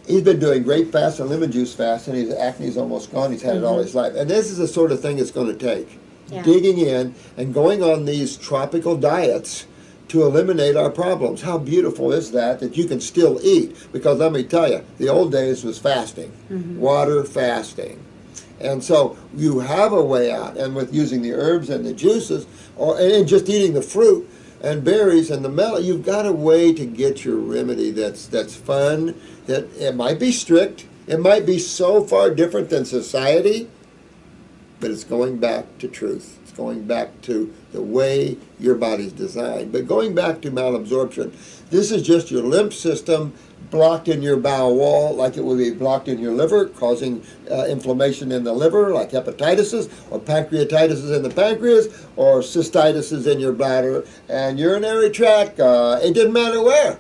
been doing great fast and lemon juice fast, and his acne's almost gone. He's had it all his life. And this is the sort of thing it's going to take. Yeah. Digging in and going on these tropical diets to eliminate our problems. How beautiful is that you can still eat? Because let me tell you, the old days was fasting, water fasting. And so you have a way out, and with using the herbs and the juices, and just eating the fruit and berries and the melon, you've got a way to get your remedy that's fun, that it might be strict, it might be so far different than society, but it's going back to truth. It's going back to the way your body's designed. But going back to malabsorption, this is just your lymph system blocked in your bowel wall, like it would be blocked in your liver, causing inflammation in the liver, like hepatitis, or pancreatitis in the pancreas, or cystitis in your bladder and urinary tract. It didn't matter where.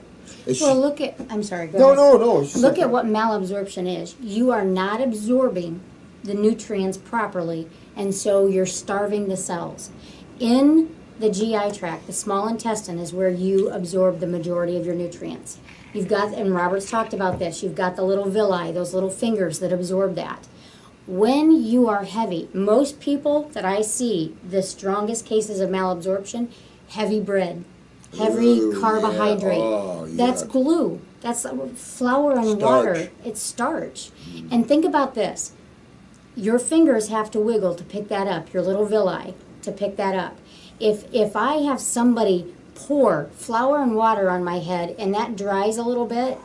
Well, I'm sorry, go ahead. No. Look at what malabsorption is. You are not absorbing the nutrients properly, and so you're starving the cells. In the GI tract, the small intestine, is where you absorb the majority of your nutrients. You've got, and Robert's talked about this, you've got the little villi, those little fingers that absorb that. When you are heavy, most people that I see, the strongest cases of malabsorption, heavy bread, heavy carbohydrate. Yeah. Oh, that's glue. That's flour and starch. water. It's starch. And think about this. Your fingers have to wiggle to pick that up, your little villi to pick that up. If I have somebody pour flour and water on my head and that dries a little bit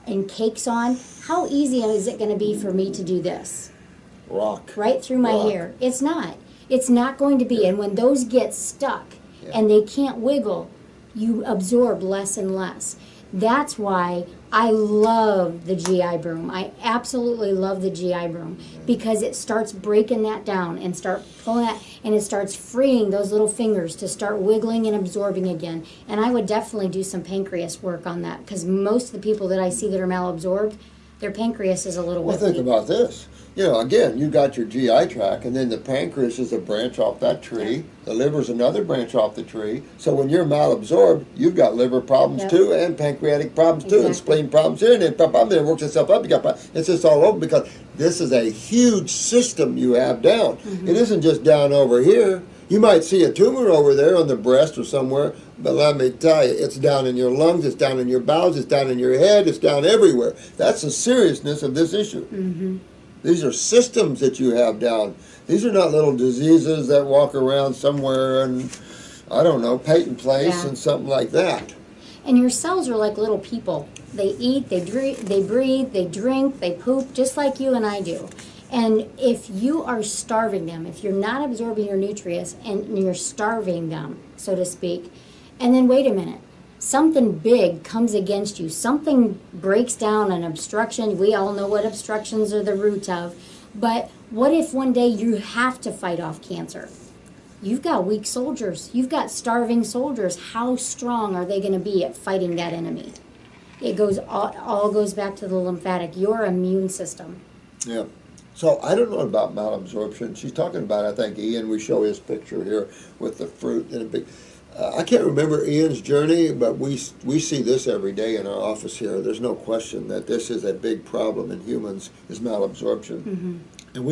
and cakes on, how easy is it going to be for me to do this? Rock. Right through my hair. It's not. It's not going to be. And when those get stuck and they can't wiggle, you absorb less and less. That's why I love the GI broom. I absolutely love the GI broom because it starts breaking that down and start pulling that, and it starts freeing those little fingers to start wiggling and absorbing again. And I would definitely do some pancreas work on that because most of the people that I see that are malabsorbed, their pancreas is a little Well, bit think weak. about this. You know, again, you got your GI tract, and then the pancreas is a branch off that tree. Yep. The liver's another branch off the tree. So when you're malabsorbed, you've got liver problems too, and pancreatic problems too, and spleen problems too, and then it works itself up. You got it's just all over because this is a huge system you have down. It isn't just down over here. You might see a tumor over there on the breast or somewhere, but let me tell you, it's down in your lungs, it's down in your bowels, it's down in your head, it's down everywhere. That's the seriousness of this issue. These are systems that you have down. These are not little diseases that walk around somewhere in, I don't know, Peyton Place and something like that. And your cells are like little people. They eat, they breathe, they drink, they poop, just like you and I do. And if you are starving them, if you're not absorbing your nutrients and you're starving them, so to speak, and then wait a minute, something big comes against you, something breaks down, an obstruction. We all know what obstructions are the root of. But what if one day you have to fight off cancer? You've got weak soldiers. You've got starving soldiers. How strong are they going to be at fighting that enemy? It goes all goes back to the lymphatic, your immune system. Yeah. So I don't know about malabsorption. She's talking about, I think, Ian, we show his picture here with the fruit and a big, I can't remember Ian's journey, but we see this every day in our office here. There's no question that this is a big problem in humans, is malabsorption. Mm-hmm. And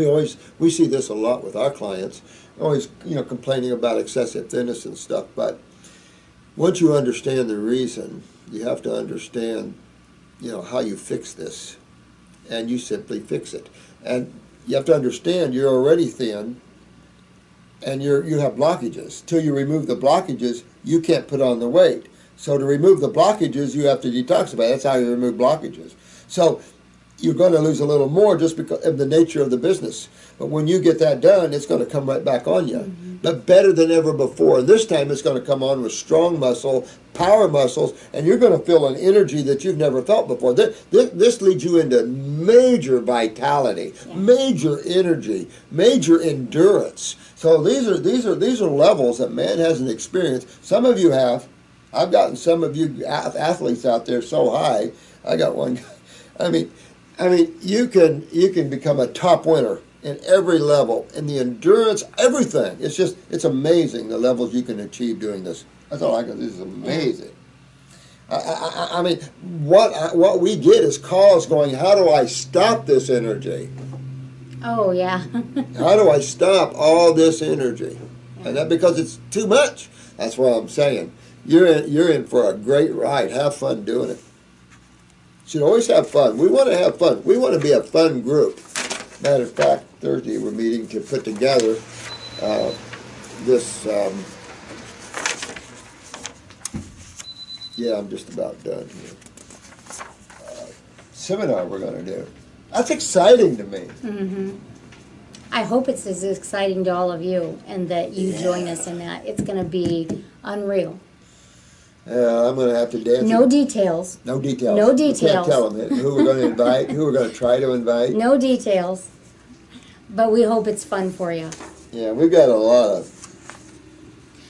we see this a lot with our clients, always, complaining about excessive thinness and stuff. But once you understand the reason, you have to understand, how you fix this. And you simply fix it. And you have to understand you're already thin and you have blockages. Till you remove the blockages, you can't put on the weight. So to remove the blockages, you have to detoxify. That's how you remove blockages. So you're going to lose a little more just because of the nature of the business. But when you get that done, it's going to come right back on you. Mm-hmm. But better than ever before. And this time it's going to come on with strong muscle, power muscles, and you're going to feel an energy that you've never felt before. This leads you into major vitality, major energy, major endurance. So these are levels that man hasn't experienced. Some of you have. I've gotten some of you athletes out there so high. I got one. I mean, you can become a top winner in every level, in the endurance, everything. It's amazing the levels you can achieve doing this. That's all I can. This is amazing. I mean, what we get is calls going, how do I stop this energy? Oh yeah. How do I stop all this energy? And that because it's too much. That's what I'm saying. You're in for a great ride. Have fun doing it. Should always have fun. We want to have fun. We want to be a fun group. Matter of fact, Thursday we're meeting to put together this. Yeah, I'm just about done here. Seminar we're going to do. That's exciting to me. Mm-hmm. I hope it's as exciting to all of you, and that you join us in that. It's going to be unreal. I'm going to have to dance. No details. No details. No details. You can't tell them who we're going to invite, who we're going to try to invite. No details. But we hope it's fun for you. Yeah, we've got a lot of.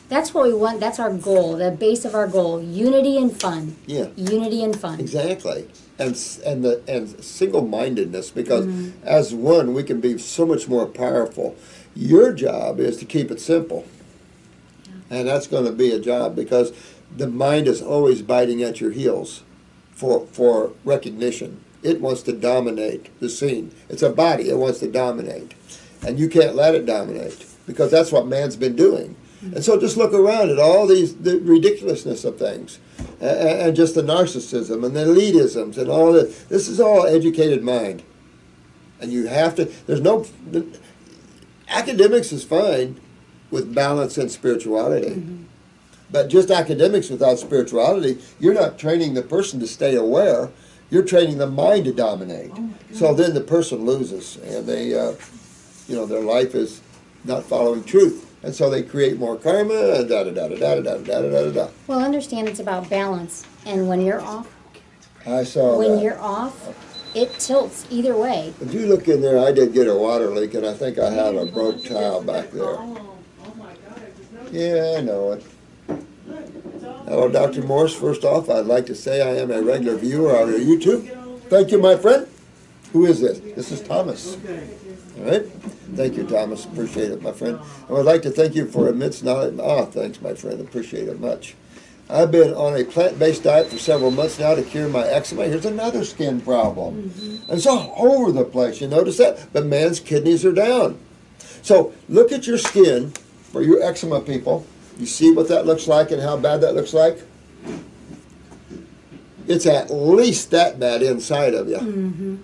That's what we want. That's our goal. The base of our goal: unity and fun. Yeah. Unity and fun. Exactly, and single-mindedness. Because as one, we can be so much more powerful. Your job is to keep it simple, and that's going to be a job because the mind is always biting at your heels for recognition. It wants to dominate the scene. It's a body. It wants to dominate. And you can't let it dominate because that's what man's been doing. And so just look around at all the ridiculousness of things and just the narcissism and the elitisms and all that. This is all educated mind. And you have to, academics is fine with balance and spirituality. Mm-hmm. But just academics without spirituality, you're not training the person to stay aware. You're training the mind to dominate. So then the person loses, and they, their life is not following truth, and so they create more karma. And da da da da da da da da da da. Well, understand it's about balance, and when you're off, you're off, it tilts either way. If you look in there, I did get a water leak, and I think I have a broke tile back there. Yeah, I know it. Hello, Dr. Morse. First off, I'd like to say I am a regular viewer on your YouTube. Thank you, my friend. Who is this? This is Thomas. All right? Thank you, Thomas. Appreciate it, my friend. I would like to thank you for immense knowledge. Thanks, my friend. Appreciate it much. I've been on a plant-based diet for several months now to cure my eczema. Here's another skin problem. Mm-hmm. And it's all over the place. You notice that? But man's kidneys are down. So look at your skin for your eczema people. You see what that looks like and how bad that looks like? It's at least that bad inside of you. Mm-hmm.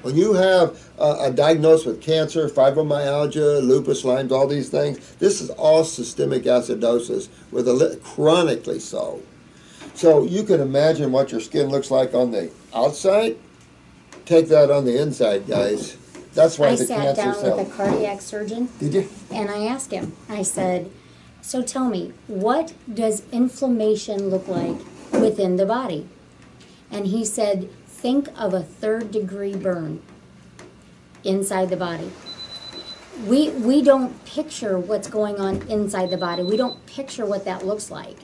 When you have a diagnosis with cancer, fibromyalgia, lupus, Lyme's, all these things, this is all systemic acidosis, with chronically so. So you can imagine what your skin looks like on the outside. Take that on the inside, guys. That's why the cancer cell. I sat down with a cardiac surgeon. Did you? And I asked him, I said, so tell me, what does inflammation look like within the body? And he said, think of a 3rd-degree burn inside the body. We don't picture what's going on inside the body. We don't picture what that looks like.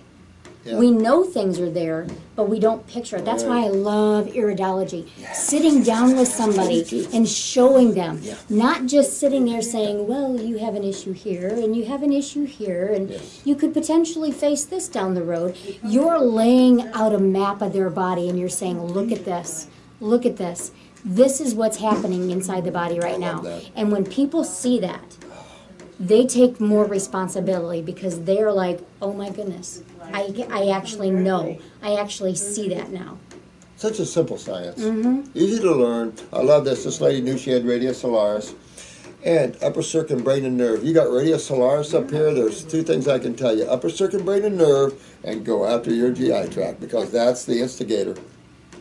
Yeah. We know things are there, but we don't picture it. That's why I love iridology. Yeah. Sitting down with somebody and showing them, Yeah. not just sitting there saying, well, you have an issue here, and you have an issue here, and Yes. you could potentially face this down the road. You're laying out a map of their body, and you're saying, look at this, look at this. This is what's happening inside the body right now. that. And when people see that, they take more responsibility because they're like, oh my goodness, I actually know. I actually see that now. Such a simple science. Mm-hmm. Easy to learn. I love this. This lady knew she had radius solaris and upper circuit brain and nerve. You got radius solaris up here. There's two things I can tell you. Upper circuit brain and nerve, and go after your GI tract because that's the instigator.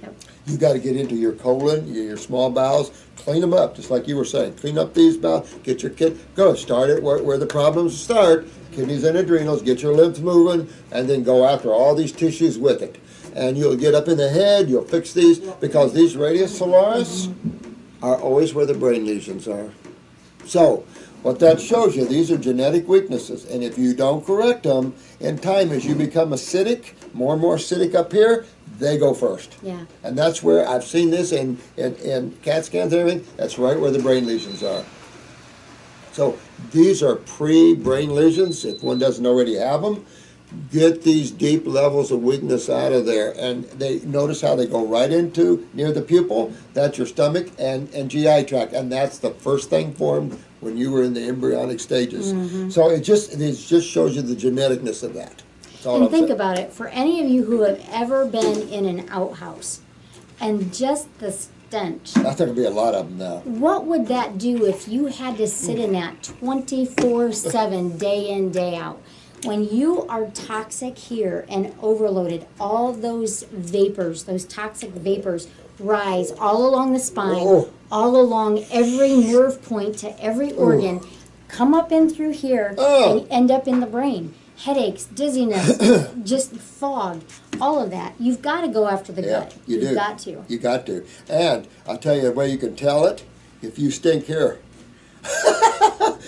Yep. You got to get into your colon, your small bowels, clean them up, just like you were saying. Clean up these bowels, get your go start it where the problems start, kidneys and adrenals, get your lymph moving, and then go after all these tissues with it. And you'll get up in the head, you'll fix these, because these radius solaris are always where the brain lesions are. So, what that shows you, these are genetic weaknesses, and if you don't correct them, in time as you become acidic, more and more acidic up here, they go first. Yeah. And that's where I've seen this in CAT scans and everything. That's right where the brain lesions are. So these are pre-brain lesions. If one doesn't already have them, get these deep levels of weakness out of there. And they notice how they go right into near the pupil. That's your stomach and GI tract. And that's the first thing formed when you were in the embryonic stages. Mm-hmm. So it just shows you the geneticness of that. And think about it, for any of you who have ever been in an outhouse, and just the stench, I think there'll be a lot of them now. what would that do if you had to sit in that 24/7, day in, day out? When you are toxic here and overloaded, all those vapors, those toxic vapors, rise all along the spine, all along every nerve point to every organ, come up in through here, and end up in the brain. Headaches, dizziness, just fog, all of that. You've got to go after the gut. You've got to. You got to. And I'll tell you the way you can tell it, if you stink here.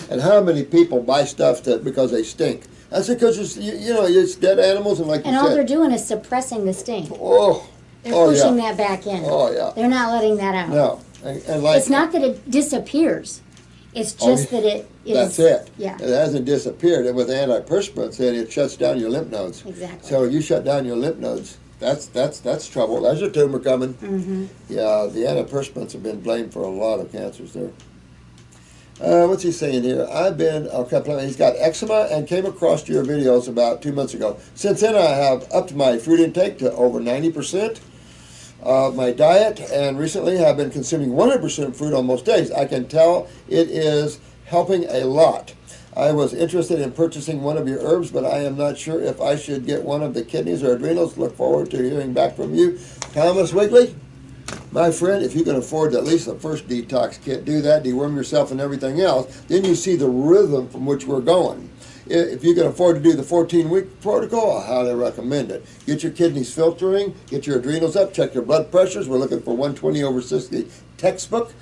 And how many people buy stuff because they stink? That's because it's, it's dead animals and like you said. And all they're doing is suppressing the stink. They're Oh, pushing yeah. that back in. Oh, yeah. They're not letting that out. No. And like, It's not that it disappears. It's just that it is. That's it. Yeah. It hasn't disappeared. And with antiperspirants, it shuts down your lymph nodes. Exactly. So you shut down your lymph nodes. That's trouble. There's a tumor coming. Mm-hmm. Yeah, the antiperspirants have been blamed for a lot of cancers there. What's he saying here? He's got eczema and came across your videos about 2 months ago. Since then, I have upped my fruit intake to over 90% of my diet, and recently have been consuming 100% fruit on most days. I can tell it is helping a lot. I was interested in purchasing one of your herbs, but I am not sure if I should get one of the kidneys or adrenals. Look forward to hearing back from you. Thomas Wigley, my friend, if you can afford at least the first detox kit, do that, deworm yourself and everything else. Then you see the rhythm from which we're going. If you can afford to do the 14-week protocol, I highly recommend it. Get your kidneys filtering, get your adrenals up, check your blood pressures. We're looking for 120/60 textbook,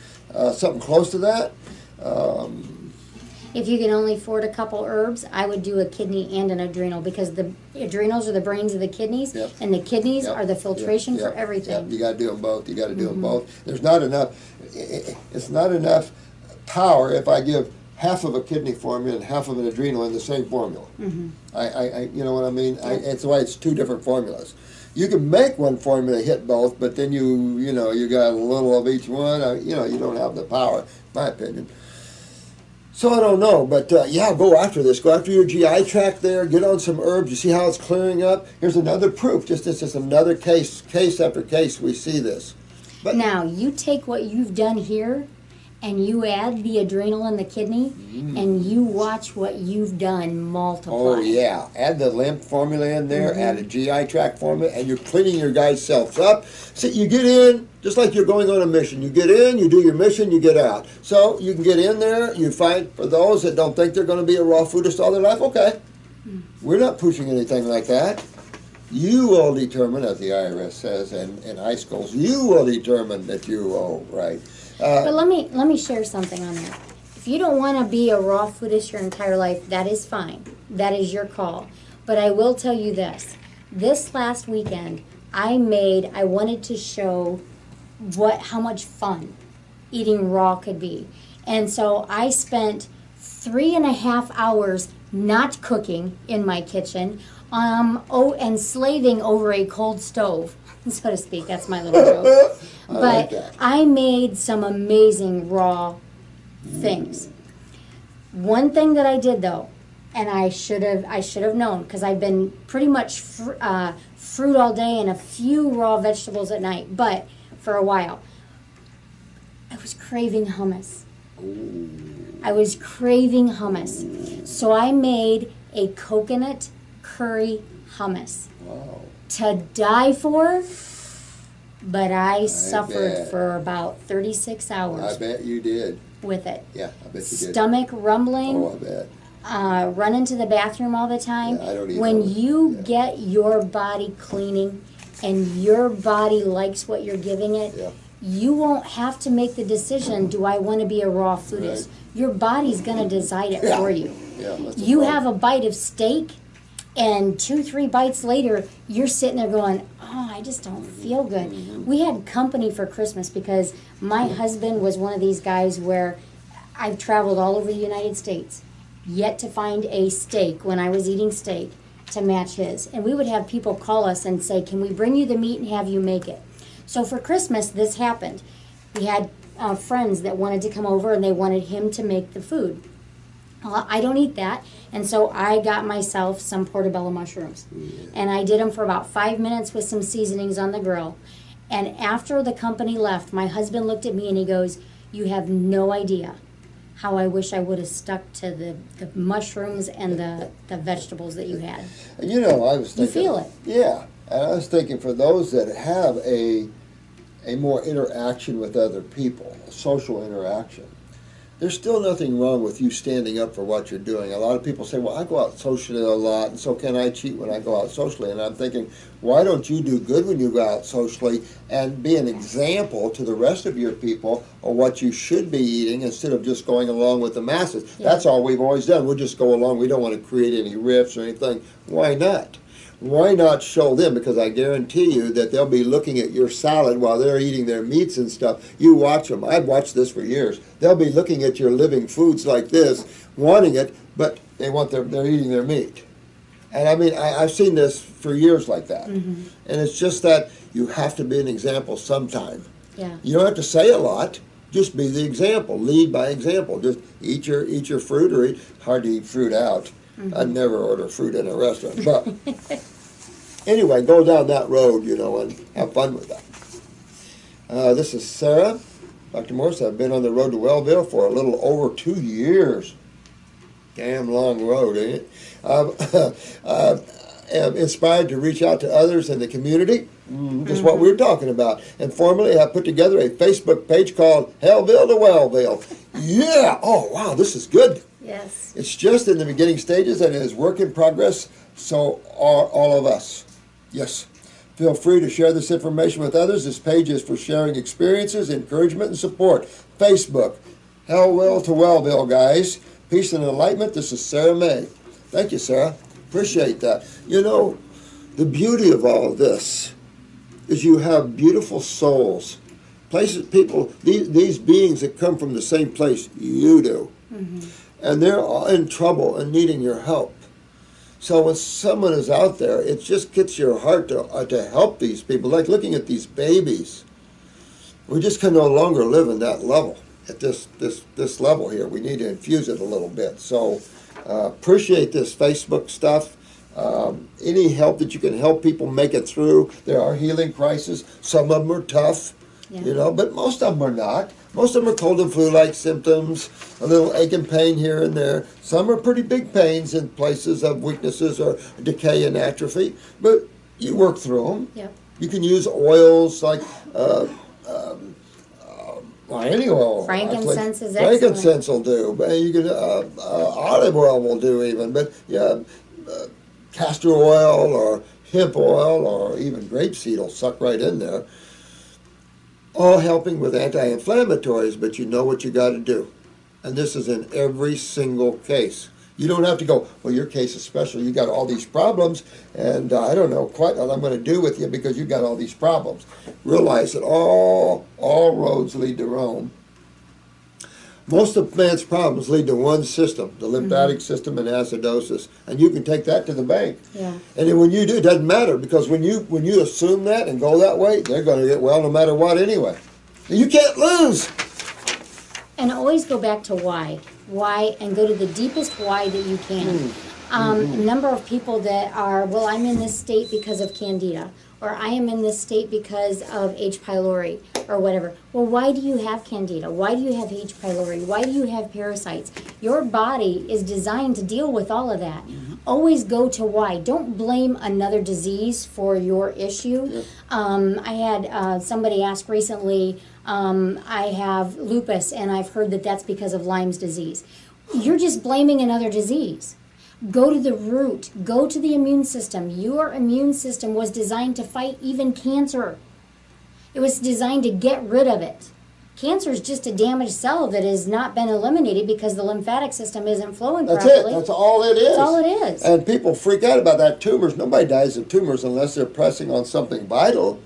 something close to that. If you can only afford a couple herbs, I would do a kidney and an adrenal, because the adrenals are the brains of the kidneys, and the kidneys are the filtration for everything. Yep. You got to do them both. You got to do them both. There's not enough. It's not enough power if I give half of a kidney formula and half of an adrenal in the same formula. You know what I mean? It's why it's two different formulas. You can make one formula hit both, but then you got a little of each one. You don't have the power, in my opinion. So I don't know, but yeah, go after this. Go after your GI tract there. Get on some herbs. You see how it's clearing up? Here's another proof. This is another case after case. We see this. But now you take what you've done here, and you add the adrenal and the kidney, and you watch what you've done multiply. Oh, yeah. Add the lymph formula in there, add a GI tract formula, and you're cleaning your guys' selves up. See, you get in, just like you're going on a mission. You get in, you do your mission, you get out. So you can get in there, you find, for those that don't think they're going to be a raw foodist all their life, okay. We're not pushing anything like that. You will determine, as the IRS says, and in high schools, you will determine that you owe, right? But let me share something on that. If you don't want to be a raw foodist your entire life, that is fine. That is your call. But I will tell you this. This last weekend, I wanted to show how much fun eating raw could be. And so I spent 3.5 hours not cooking in my kitchen, and slaving over a cold stove, so to speak. That's my little joke. But I made some amazing raw things. One thing that I did though, and I should have known, because I've been pretty much fruit all day and a few raw vegetables at night, but for a while, I was craving hummus. I was craving hummus. So I made a coconut curry hummus. Wow. To die for, but I suffered for about 36 hours. I bet you did. With it. Yeah, I bet you did. Stomach rumbling. Oh, I bet. Run into the bathroom all the time. Yeah, I don't eat when hummus. you get your body cleaning and your body likes what you're giving it, you won't have to make the decision, do I want to be a raw foodist? Right. Your body's going to decide it for you. Yeah, that's You have a bite of steak, and 2-3 bites later, you're sitting there going, oh, I just don't feel good. Mm-hmm. We had company for Christmas because my husband was one of these guys where I've traveled all over the United States, yet to find a steak when I was eating steak to match his. And we would have people call us and say, can we bring you the meat and have you make it? So for Christmas, this happened. We had friends that wanted to come over and they wanted him to make the food. I don't eat that, and so I got myself some portobello mushrooms. And I did them for about 5 minutes with some seasonings on the grill. And after the company left, my husband looked at me and he goes, you have no idea how I wish I would have stuck to the mushrooms and the vegetables that you had. You know, I was thinking... You feel it. Yeah, and I was thinking for those that have a more interaction with other people, a social interaction, there's still nothing wrong with you standing up for what you're doing. A lot of people say, well, I go out socially a lot, and so can I cheat when I go out socially? And I'm thinking, why don't you do good when you go out socially and be an example to the rest of your people of what you should be eating instead of just going along with the masses? Yeah. That's all we've always done. We'll just go along. We don't want to create any rifts or anything. Why not? Why not show them? Because I guarantee you that they'll be looking at your salad while they're eating their meats and stuff. You watch them. I've watched this for years. They'll be looking at your living foods like this, wanting it, but they're eating their meat. And I mean, I've seen this for years like that. Mm-hmm. And it's just that you have to be an example sometime. Yeah. You don't have to say a lot. Just be the example. Lead by example. Just eat your fruit, or hard to eat fruit out. Mm-hmm. I'd never order fruit in a restaurant. But anyway, go down that road, and have fun with that. This is Sarah. Dr. Morse, I've been on the road to Wellville for a little over 2 years. Damn long road, ain't it? I'm inspired to reach out to others in the community. Just what we were talking about. And formally, I put together a Facebook page called Hellville to Wellville. Yeah! Oh, wow, this is good. Yes. It's just in the beginning stages and it is work in progress, so are all of us. Yes. Feel free to share this information with others. This page is for sharing experiences, encouragement, and support. Facebook, Hellville to Wellville, guys. Peace and enlightenment. This is Sarah May. Thank you, Sarah. Appreciate that. The beauty of all of this is you have beautiful souls. Places, people, these beings that come from the same place you do. Mm-hmm. And they're all in trouble and needing your help. So when someone is out there, it just gets your heart to help these people. Like looking at these babies. We just can no longer live in that level. At this level here, we need to infuse it a little bit. So appreciate this Facebook stuff. Any help that you can help people make it through. There are healing crises. Some of them are tough, but most of them are not. Most of them are cold and flu-like symptoms, a little ache and pain here and there. Some are pretty big pains in places of weaknesses or decay and atrophy, but you work through them. Yep. You can use oils like any oil. Frankincense is excellent. Frankincense will do. But you can olive oil will do even. But castor oil or hemp oil or even grapeseed will suck right in there. All helping with anti-inflammatories, but you know what you got to do. And this is in every single case. You don't have to go, well, your case is special. You got all these problems, and I don't know quite what I'm going to do with you because you got all these problems. Realize that all roads lead to Rome. Most of man's problems lead to one system, the lymphatic system and acidosis, and you can take that to the bank. Yeah. And then when you do, it doesn't matter, because when you assume that and go that way, they're going to get well no matter what anyway. You can't lose. And always go back to why, and go to the deepest why that you can. A number of people that are, well, I'm in this state because of candida, or I am in this state because of H. pylori, or whatever. Well, why do you have candida? Why do you have H. pylori? Why do you have parasites? Your body is designed to deal with all of that. Always go to why. Don't blame another disease for your issue. I had somebody ask recently, I have lupus, and I've heard that that's because of Lyme's disease. You're just blaming another disease. Go to the root. Go to the immune system. Your immune system was designed to fight even cancer. It was designed to get rid of it. Cancer is just a damaged cell that has not been eliminated because the lymphatic system isn't flowing properly. That's it. That's all it is. That's all it is. And people freak out about that tumors. Nobody dies of tumors unless they're pressing on something vital.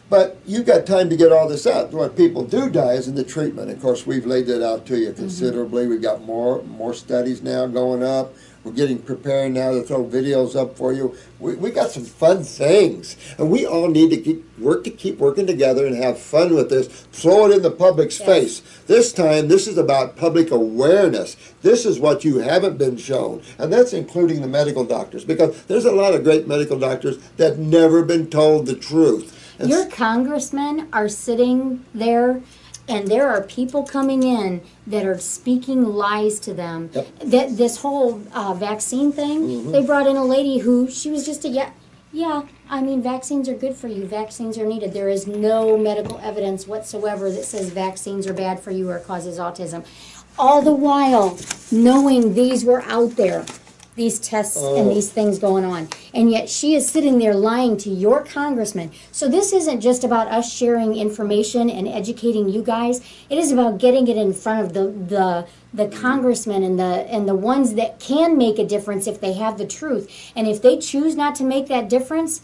But you've got time to get all this out. What people do die is in the treatment. Of course, we've laid that out to you considerably. We've got more studies now going up. We're getting prepared now to throw videos up for you. We got some fun things. And we all need to keep working together and have fun with this. Throw it in the public's face. This time, this is about public awareness. This is what you haven't been shown. And that's including the medical doctors. Because there's a lot of great medical doctors that have never been told the truth. Your congressmen are sitting there, and there are people coming in that are speaking lies to them. That this whole vaccine thing, they brought in a lady who, she was just I mean, vaccines are good for you. Vaccines are needed. There is no medical evidence whatsoever that says vaccines are bad for you or causes autism. All the while, knowing these were out there, these tests and these things going on. And yet she is sitting there lying to your congressman. So this isn't just about us sharing information and educating you guys. It is about getting it in front of the congressmen and the ones that can make a difference if they have the truth. And if they choose not to make that difference.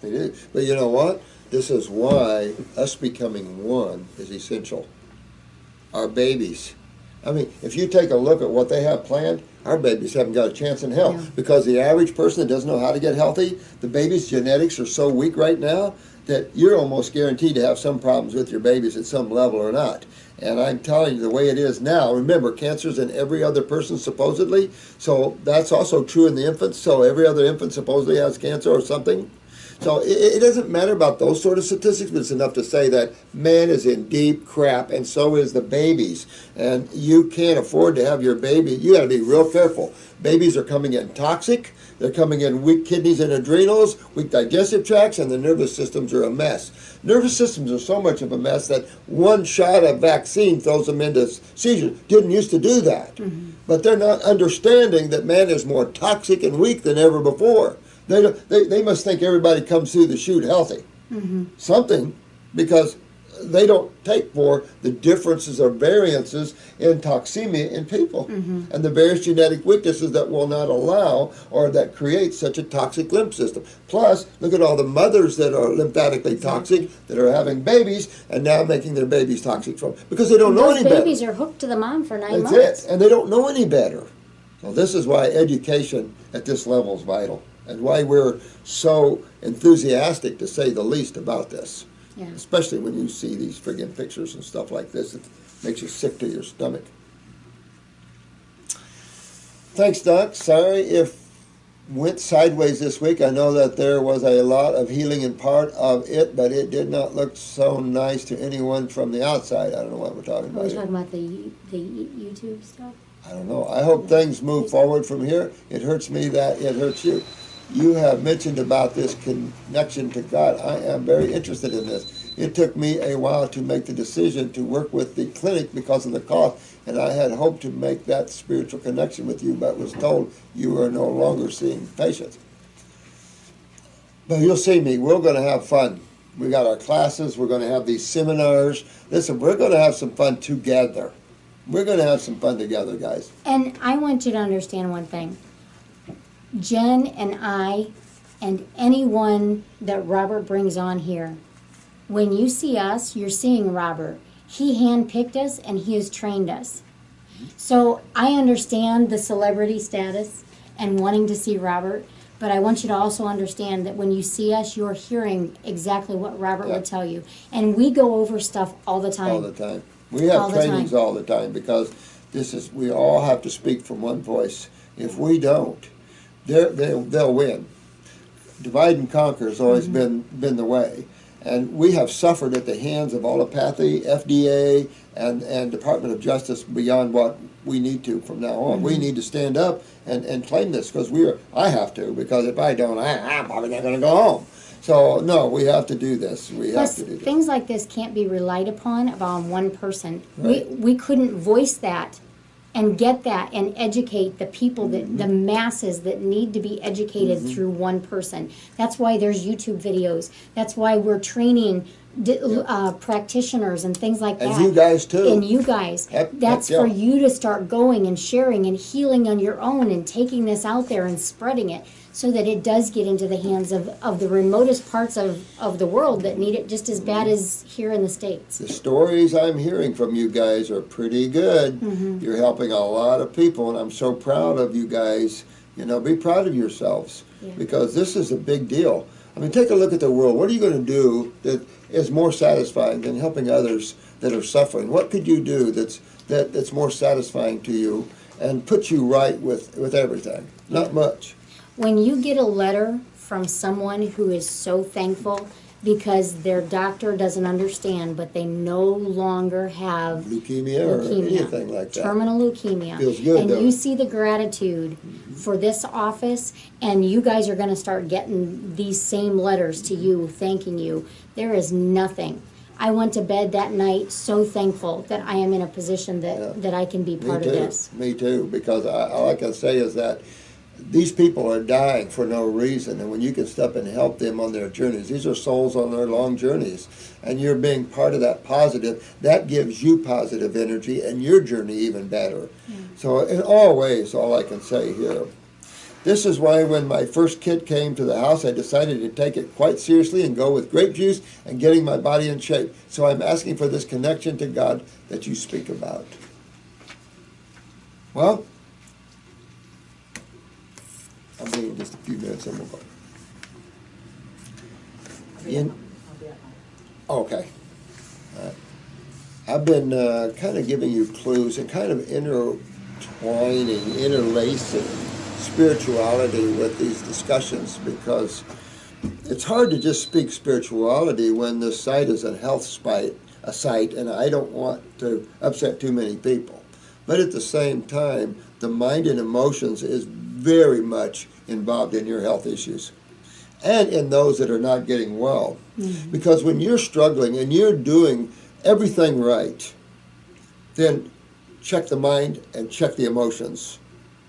But you know what? This is why us becoming one is essential. Our babies. I mean, if you take a look at what they have planned, our babies haven't got a chance in hell. Because the average person that doesn't know how to get healthy, the baby's genetics are so weak right now that you're almost guaranteed to have some problems with your babies at some level or not. And I'm telling you, the way it is now, remember, cancer's in every other person supposedly, so that's also true in the infants, so every other infant supposedly has cancer or something. So it doesn't matter about those sort of statistics, but it's enough to say that man is in deep crap, and so is the babies. And you can't afford to have your baby. You got to be real careful. Babies are coming in toxic. They're coming in weak kidneys and adrenals, weak digestive tracts, and the nervous systems are a mess. Nervous systems are so much of a mess that one shot of vaccine throws them into seizures. Didn't used to do that. But they're not understanding that man is more toxic and weak than ever before. They must think everybody comes through the chute healthy. Something, because they don't take for the differences or variances in toxemia in people and the various genetic weaknesses that will not allow or that create such a toxic lymph system. Plus, look at all the mothers that are lymphatically toxic that are having babies and now making their babies toxic from because they don't know any better. Those babies are hooked to the mom for 9 months. That's it, and they don't know any better. So this is why education at this level is vital. And why we're so enthusiastic, to say the least, about this. Especially when you see these friggin' pictures and stuff like this. It makes you sick to your stomach. Thanks, Doc. Sorry if went sideways this week. I know that there was a lot of healing in part of it, but it did not look so nice to anyone from the outside. I don't know what we're talking about. Are we talking about the YouTube stuff? I don't know. I hope things move forward from here. It hurts me that it hurts you. You have mentioned about this connection to God. I am very interested in this. It took me a while to make the decision to work with the clinic because of the cost, and I had hoped to make that spiritual connection with you, but was told you are no longer seeing patients. But you'll see me. We're going to have fun. We got our classes. We're going to have these seminars. Listen, we're going to have some fun together. We're going to have some fun together, guys. And I want you to understand one thing. Jen and I and anyone that Robert brings on here, when you see us, you're seeing Robert. He handpicked us and he has trained us. So I understand the celebrity status and wanting to see Robert, but I want you to also understand that when you see us, you're hearing exactly what Robert would tell you. And we go over stuff all the time. All the time. We have trainings all the time because we all have to speak from one voice. If we don't, they'll win. Divide and conquer has always been the way. And we have suffered at the hands of allopathy, FDA, and Department of Justice beyond what we need to from now on. We need to stand up and claim this because I have to, because if I don't, I'm probably not going to go home. So, no, we have to do this. Plus, things like this can't be relied upon one person. Right. We couldn't voice that and get that and educate the people, the masses that need to be educated through one person. That's why there's YouTube videos. That's why we're training practitioners and things like that. And you guys, too. And you guys. That's for you to start going and sharing and healing on your own and taking this out there and spreading it, so that it does get into the hands of the remotest parts of the world that need it just as bad as here in the States. The stories I'm hearing from you guys are pretty good. You're helping a lot of people, and I'm so proud of you guys. You know, be proud of yourselves, because this is a big deal. I mean, take a look at the world. What are you going to do that is more satisfying than helping others that are suffering? What could you do that's more satisfying to you and put you right with everything? Not much. When you get a letter from someone who is so thankful because their doctor doesn't understand, but they no longer have leukemia or anything like that. Terminal leukemia. Feels good, and though. you see the gratitude for this office, and you guys are going to start getting these same letters to you thanking you. There is nothing. I went to bed that night so thankful that I am in a position that I can be part of this. Me too, because all I can say is that these people are dying for no reason, and when you can step and help them on their journeys, these are souls on their long journeys, and you're being part of that positive, that gives you positive energy and your journey even better. So in all ways, all I can say here. This is why when my first kid came to the house, I decided to take it quite seriously and go with grape juice and getting my body in shape. So I'm asking for this connection to God that you speak about. Well, I'll be in just a few minutes and we'll go. Okay. I've been kind of giving you clues and kind of interlacing spirituality with these discussions, because it's hard to just speak spirituality when this site is a health site, and I don't want to upset too many people. But at the same time, the mind and emotions is very much involved in your health issues and in those that are not getting well. Because when you're struggling and you're doing everything right, then check the mind and check the emotions,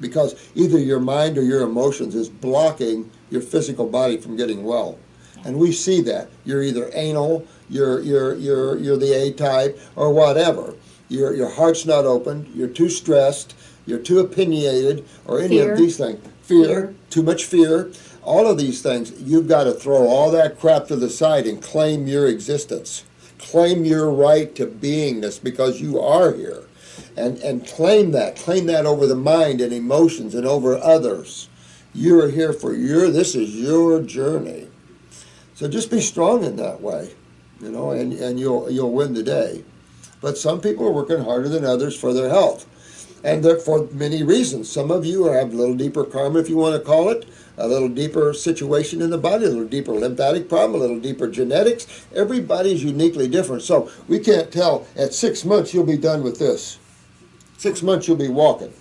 because either your mind or your emotions is blocking your physical body from getting well. And we see that. You're either anal, you're the A type, or whatever. Your heart's not open, you're too stressed, you're too opinionated, or any of these things. Fear, too much fear, all of these things. You've got to throw all that crap to the side and claim your existence. Claim your right to beingness, because you are here. And claim that over the mind and emotions and over others. You're here for this is your journey. So just be strong in that way, you know, and you'll win the day. But some people are working harder than others for their health. And they're for many reasons. Some of you have a little deeper karma, if you want to call it, a little deeper situation in the body, a little deeper lymphatic problem, a little deeper genetics. Everybody's uniquely different. So we can't tell at 6 months you'll be done with this. 6 months you'll be walking.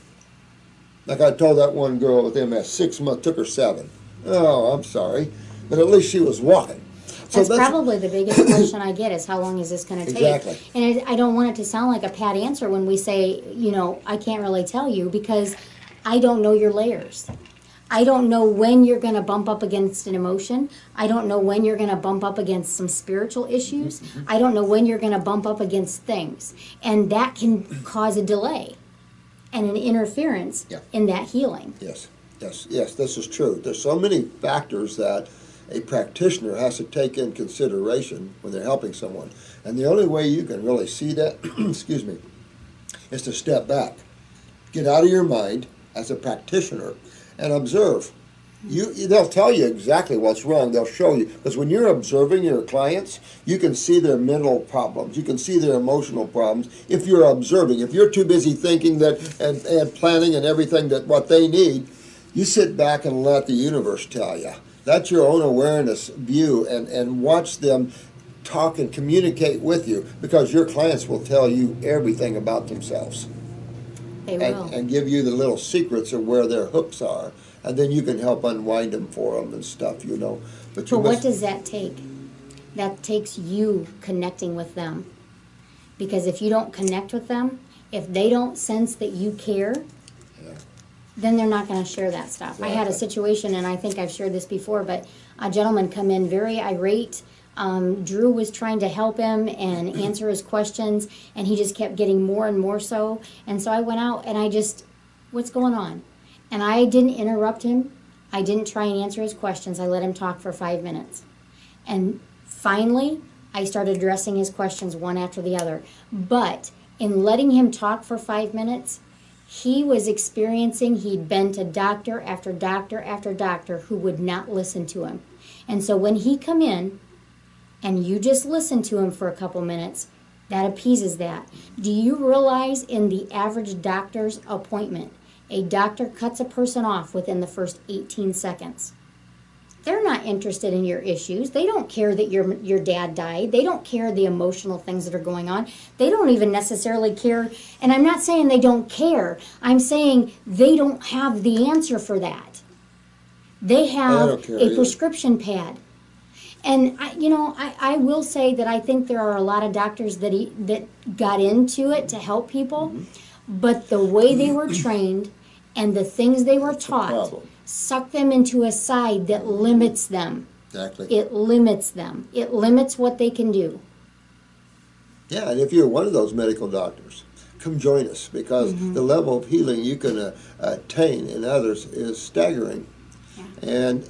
Like I told that one girl with MS, 6 months, took her 7. Oh, I'm sorry. But at least she was walking. So that's probably the biggest question I get, is how long is this going to take? Exactly. And I don't want it to sound like a pat answer when we say, you know, I can't really tell you, because I don't know your layers. I don't know when you're going to bump up against an emotion. I don't know when you're going to bump up against some spiritual issues. I don't know when you're going to bump up against things. And that can cause a delay and an interference in that healing. Yes, this is true. There's so many factors that a practitioner has to take in consideration when they're helping someone. And the only way you can really see that, excuse me, is to step back. Get out of your mind as a practitioner and observe. They'll tell you exactly what's wrong. They'll show you. Because when you're observing your clients, you can see their mental problems. You can see their emotional problems if you're observing. If you're too busy thinking that and planning and everything that what they need, you sit back and let the universe tell you. That's your own awareness view, and watch them talk and communicate with you, because your clients will tell you everything about themselves. They will. And give you the little secrets of where their hooks are, and then you can help unwind them for them and stuff, you know. But what does that take? That takes you connecting with them. Because if you don't connect with them, if they don't sense that you care, then they're not going to share that stuff. I had a situation, and I think I've shared this before, but a gentleman come in very irate. Drew was trying to help him and answer his questions, and he just kept getting more and more so. And so I went out and what's going on? And I didn't interrupt him. I didn't try and answer his questions. I let him talk for 5 minutes. And finally, I started addressing his questions one after the other. But in letting him talk for 5 minutes, he was experiencing, he'd been to doctor after doctor after doctor who would not listen to him. And so when he come in and you just listen to him for a couple minutes, that appeases that. Do you realize in the average doctor's appointment, a doctor cuts a person off within the first 18 seconds? They're not interested in your issues. They don't care that your dad died. They don't care the emotional things that are going on. They don't even necessarily care. And I'm not saying they don't care. I'm saying they don't have the answer for that. They have a prescription pad. And I will say that I think there are a lot of doctors that got into it to help people, but the way they were trained and the things they were taught suck them into a side that limits them. Exactly. It limits them. It limits what they can do. Yeah, and if you're one of those medical doctors, come join us, because the level of healing you can attain in others is staggering. And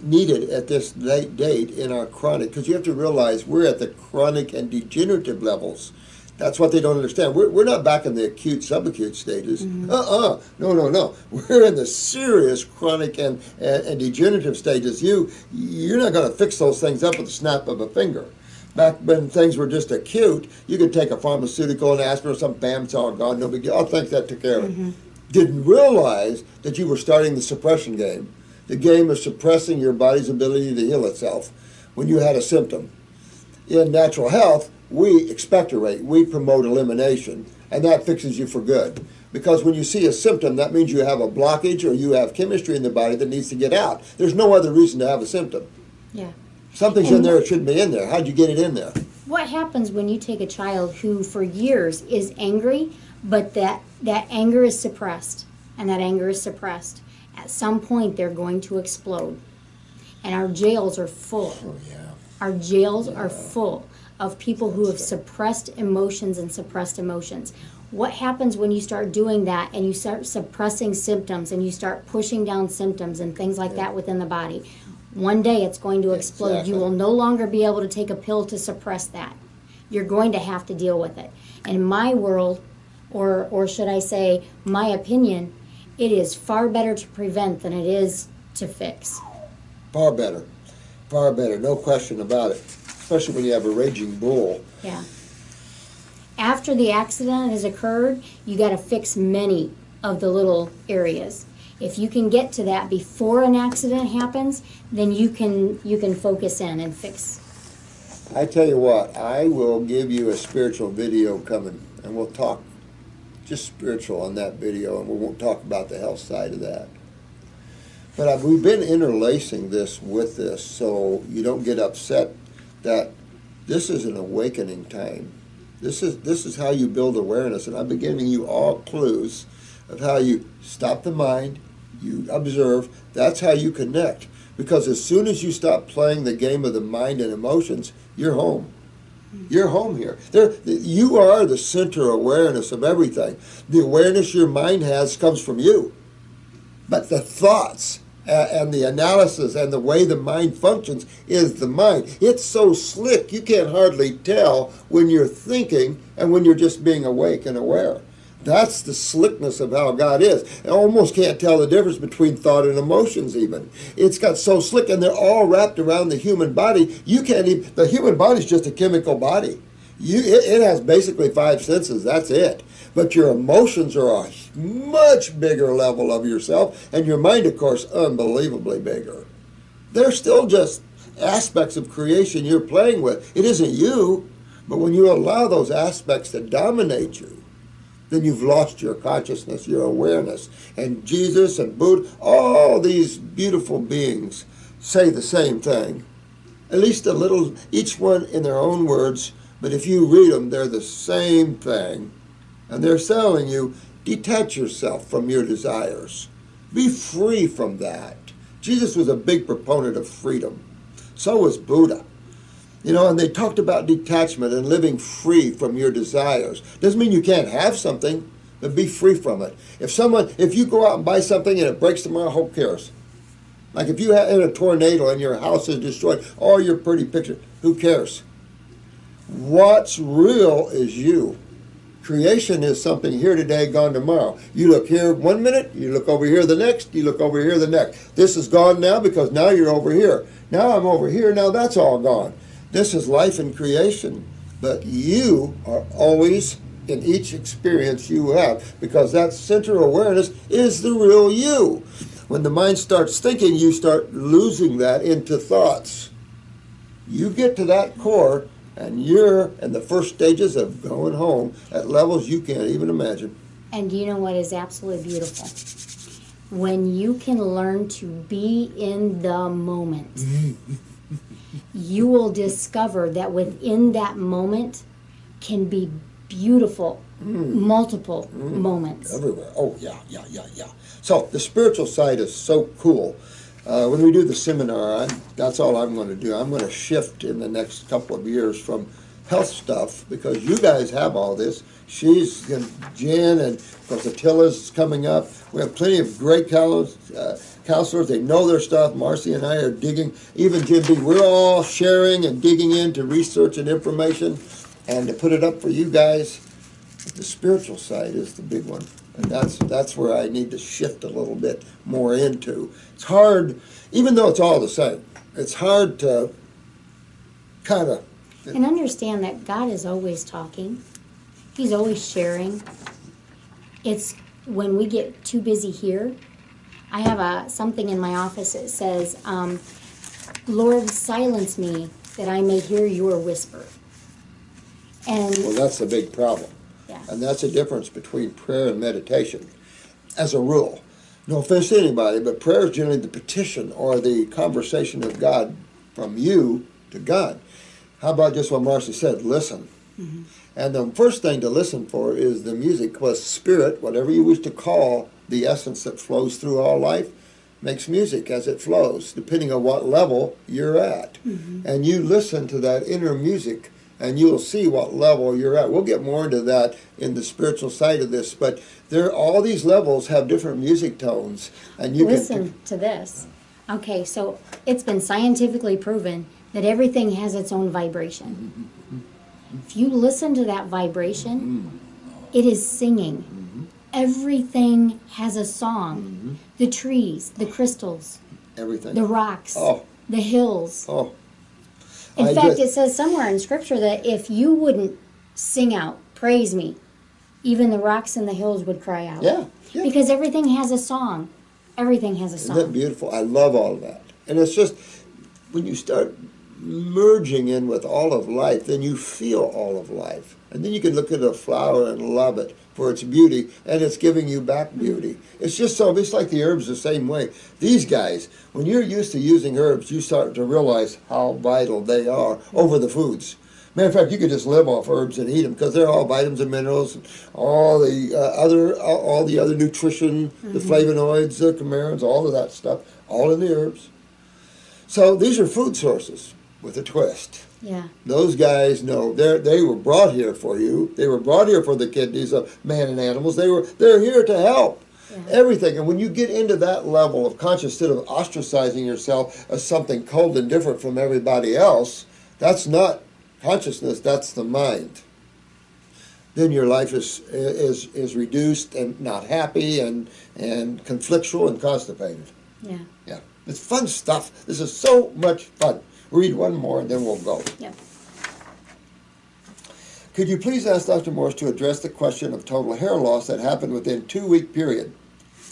needed at this late date in our chronic, because you have to realize we're at the chronic and degenerative levels. That's what they don't understand. We're not back in the acute, subacute stages. No. We're in the serious chronic and degenerative stages. You're not going to fix those things up with the snap of a finger. Back when things were just acute, you could take a pharmaceutical and aspirin or some bam, it's all gone, no big deal. Oh, thanks, that took care of it. Didn't realize that you were starting the suppression game. The game of suppressing your body's ability to heal itself when you had a symptom. In natural health, we expectorate, we promote elimination, and that fixes you for good. Because when you see a symptom, that means you have a blockage or you have chemistry in the body that needs to get out. There's no other reason to have a symptom. Yeah. Something's in there that shouldn't be in there. How'd you get it in there? What happens when you take a child who for years is angry, but that anger is suppressed, and that anger is suppressed? At some point, they're going to explode. And our jails are full. Oh, yeah. Our jails are full of people who have suppressed emotions and suppressed emotions. What happens when you start doing that and you start suppressing symptoms and you start pushing down symptoms and things like that within the body? One day it's going to explode. Exactly. You will no longer be able to take a pill to suppress that. You're going to have to deal with it. In my world, or should I say my opinion, it is far better to prevent than it is to fix. Far better. Far better. No question about it. Especially when you have a raging bull. Yeah. After the accident has occurred, you got to fix many of the little areas. If you can get to that before an accident happens, then you can focus in and fix. I tell you what, I will give you a spiritual video coming, and we'll talk just spiritual on that video, and we won't talk about the health side of that. But we've been interlacing this with this, so you don't get upset that this is an awakening time. This is how you build awareness, and I've been giving you all clues of how you stop the mind, You observe. That's how you connect. Because as soon as you stop playing the game of the mind and emotions, you're home. You're home here. You are the center awareness of everything. The awareness your mind has comes from you. But the thoughts and the analysis and the way the mind functions is the mind. It's so slick you can't hardly tell when you're thinking and when you're just being awake and aware. That's the slickness of how God is. I almost can't tell the difference between thought and emotions even. It's got so slick, and they're all wrapped around the human body. You can't even, the human body's just a chemical body. It has basically 5 senses, that's it. But your emotions are a much bigger level of yourself, and your mind, of course, unbelievably bigger. They're still just aspects of creation you're playing with. It isn't you, but when you allow those aspects to dominate you, then you've lost your consciousness, your awareness. And Jesus and Buddha, all these beautiful beings say the same thing. At least a little, each one in their own words, but if you read them, they're the same thing. And they're telling you, detach yourself from your desires. Be free from that. Jesus was a big proponent of freedom. So was Buddha. You know, and they talked about detachment and living free from your desires. Doesn't mean you can't have something, but be free from it. If you go out and buy something and it breaks tomorrow, who cares? Like if you have in a tornado and your house is destroyed, all your pretty pictures, who cares? What's real is you. Creation is something here today, gone tomorrow. You look here 1 minute, you look over here the next, you look over here the next. This is gone now because now you're over here. Now I'm over here, now that's all gone. This is life and creation, but you are always in each experience you have, because that center awareness is the real you. When the mind starts thinking, you start losing that into thoughts. You get to that core, and you're in the first stages of going home at levels you can't even imagine. And you know what is absolutely beautiful? When you can learn to be in the moment. You will discover that within that moment can be beautiful, multiple moments. Everywhere. Oh, yeah. So the spiritual side is so cool. When we do the seminar, that's all I'm going to do. I'm going to shift in the next couple of years from health stuff, because you guys have all this. She's and Jen, and of course Attila's coming up. We have plenty of great counselors. They know their stuff. Marcie and I are digging. Even Jim B. We're all sharing and digging into research and information, and to put it up for you guys. The spiritual side is the big one, and that's where I need to shift a little bit more into. It's hard, even though it's all the same. It's hard to kind of. And understand that God is always talking. He's always sharing. It's when we get too busy here. I have something in my office that says, Lord, silence me that I may hear your whisper. And well, that's a big problem. Yeah. And that's the difference between prayer and meditation, as a rule. No offense to anybody, but prayer is generally the petition or the conversation of God from you to God. How about just what Marcie said, listen. And the first thing to listen for is the music, because spirit, whatever you wish to call the essence that flows through all life, makes music as it flows, depending on what level you're at. And you listen to that inner music, and you'll see what level you're at. We'll get more into that in the spiritual side of this, but all these levels have different music tones. And you listen to this. Okay, so it's been scientifically proven that everything has its own vibration. If you listen to that vibration, it is singing. Everything has a song. The trees, the crystals, everything, the rocks, the hills. In I fact, it says somewhere in Scripture that if you wouldn't sing out, praise me, even the rocks and the hills would cry out. Yeah. Because everything has a song. Everything has a song. Isn't that beautiful? I love all of that. And it's just, when you start merging in with all of life, then you feel all of life. And then you can look at a flower and love it for its beauty, and it's giving you back beauty. It's just so, it's like the herbs the same way. These guys, when you're used to using herbs, you start to realize how vital they are over the foods. Matter of fact, you could just live off herbs and eat them because they're all vitamins and minerals, and all the other nutrition, the flavonoids, the coumarins, all of that stuff, all in the herbs. So these are food sources with a twist. Yeah. Those guys know they were brought here for you. They were brought here for the kidneys of man and animals. They're here to help. Yeah. Everything. And when you get into that level of consciousness, instead of ostracizing yourself as something cold and different from everybody else, that's not consciousness, that's the mind. Then your life is reduced and not happy and conflictual and constipated. Yeah. Yeah. It's fun stuff. This is so much fun. Read one more and then we'll go. Yep. Could you please ask Dr. Morse to address the question of total hair loss that happened within a 2-week period?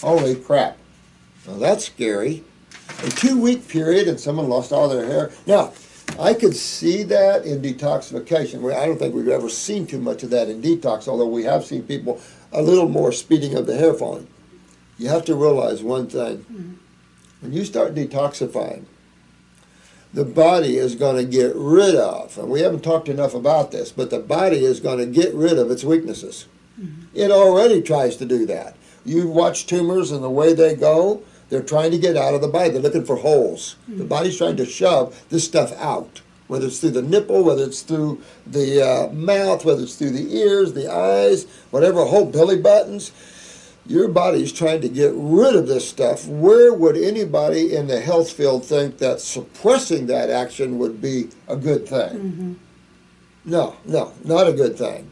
Holy crap. Now that's scary. A 2-week period and someone lost all their hair. Now, I could see that in detoxification. I don't think we've ever seen too much of that in detox, although we have seen people a little more speeding of the hair falling. You have to realize one thing. Mm-hmm. When you start detoxifying, the body is going to get rid of, and we haven't talked enough about this, but the body is going to get rid of its weaknesses. Mm-hmm. It already tries to do that. You watch tumors and the way they go, they're trying to get out of the body. They're looking for holes. Mm-hmm. The body's trying to shove this stuff out, whether it's through the nipple, whether it's through the mouth, whether it's through the ears, the eyes, whatever, whole belly buttons. Your body's trying to get rid of this stuff. Where would anybody in the health field think that suppressing that action would be a good thing? Mm-hmm. No, not a good thing.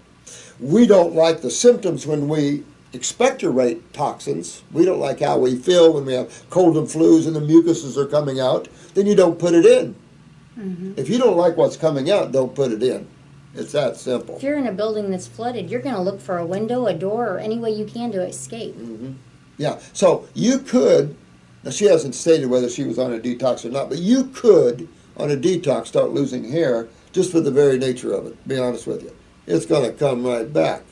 We don't like the symptoms when we expectorate toxins. We don't like how we feel when we have cold and flus and the mucuses are coming out. Then you don't put it in. Mm-hmm. If you don't like what's coming out, don't put it in. It's that simple. If you're in a building that's flooded, you're going to look for a window, a door, or any way you can to escape. Mm-hmm. Yeah, so you could, now she hasn't stated whether she was on a detox or not, but you could, on a detox, start losing hair just for the very nature of it, to be honest with you. It's going to come right back.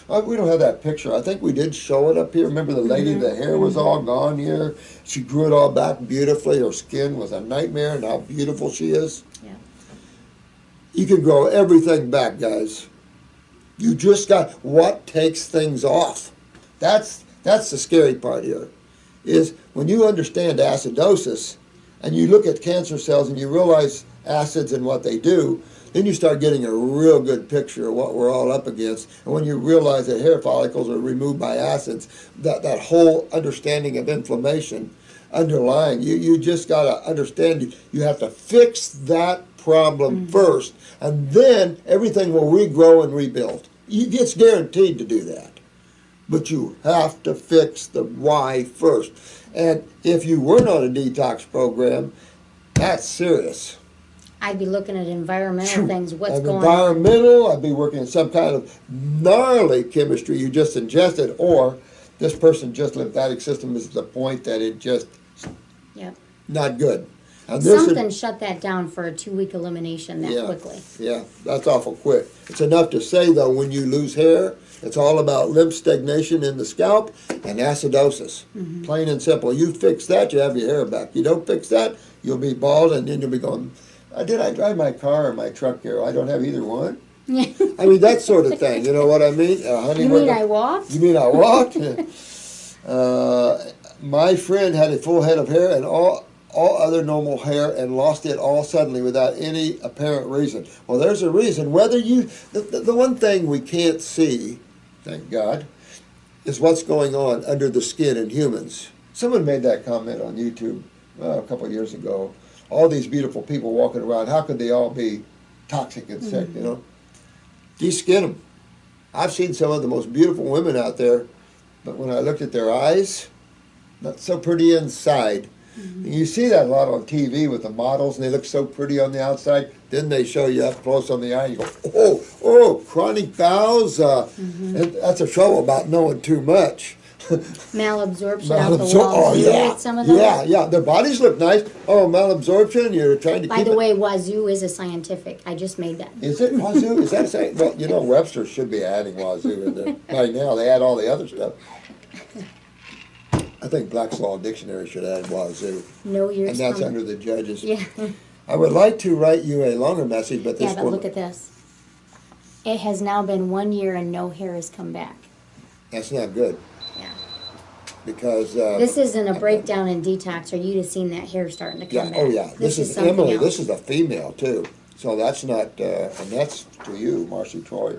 We don't have that picture. I think we did show it up here. Remember the lady, mm-hmm. the hair was all gone here. She grew it all back beautifully. Her skin was a nightmare, and how beautiful she is. Yeah. You can grow everything back, guys. You just got what takes things off. That's the scary part here, is when you understand acidosis and you look at cancer cells and you realize acids and what they do, then you start getting a real good picture of what we're all up against. And when you realize that hair follicles are removed by acids, that whole understanding of inflammation underlying, you just got to understand you have to fix that problem mm-hmm. first, and then everything will regrow and rebuild. It's guaranteed to do that. But you have to fix the why first. And if you weren't on a detox program, that's serious. I'd be looking at environmental things, what's going on. Environmental, I'd be working in some kind of gnarly chemistry you just ingested, or this person's just lymphatic system is at the point that it just not good. And something shut that down for a 2-week elimination that quickly. Yeah, that's awful quick. It's enough to say, though, when you lose hair, it's all about lymph stagnation in the scalp and acidosis. Mm-hmm. Plain and simple. You fix that, you have your hair back. You don't fix that, you'll be bald, and then you'll be going, did I drive my car or my truck here? I don't have either one. I mean, that sort of thing. You know what I mean? Honey, you mean I walked? You mean I walked? My friend had a full head of hair and all other normal hair and lost it all suddenly without any apparent reason. Well, there's a reason. Whether you, the one thing we can't see, thank God, is what's going on under the skin in humans. Someone made that comment on YouTube a couple of years ago. All these beautiful people walking around, how could they all be toxic and sick, you know? De-skin them. I've seen some of the most beautiful women out there, but when I looked at their eyes, not so pretty inside. Mm-hmm. You see that a lot on TV with the models, and they look so pretty on the outside. Then they show you up close on the eye, and you go, oh, chronic bowels. And that's a trouble about knowing too much. Malabsorption out the walls. Some of them. Yeah. Their bodies look nice. Oh, malabsorption, you're trying to By the way, wazoo is a scientific. I just made that. Is it wazoo? Is that a science? Well, you know, Webster should be adding wazoo in there. By now, they add all the other stuff. I think Black's Law Dictionary should add wazoo. No, you're And that's under the judges. Yeah. I would like to write you a longer message, but this but look at this. It has now been 1 year and no hair has come back. That's not good. Yeah. Because This isn't a breakdown in detox, or you'd have seen that hair starting to come back. oh yeah, this is something Emily. else. This is a female too, so that's not, and that's to you, Marcie Troy.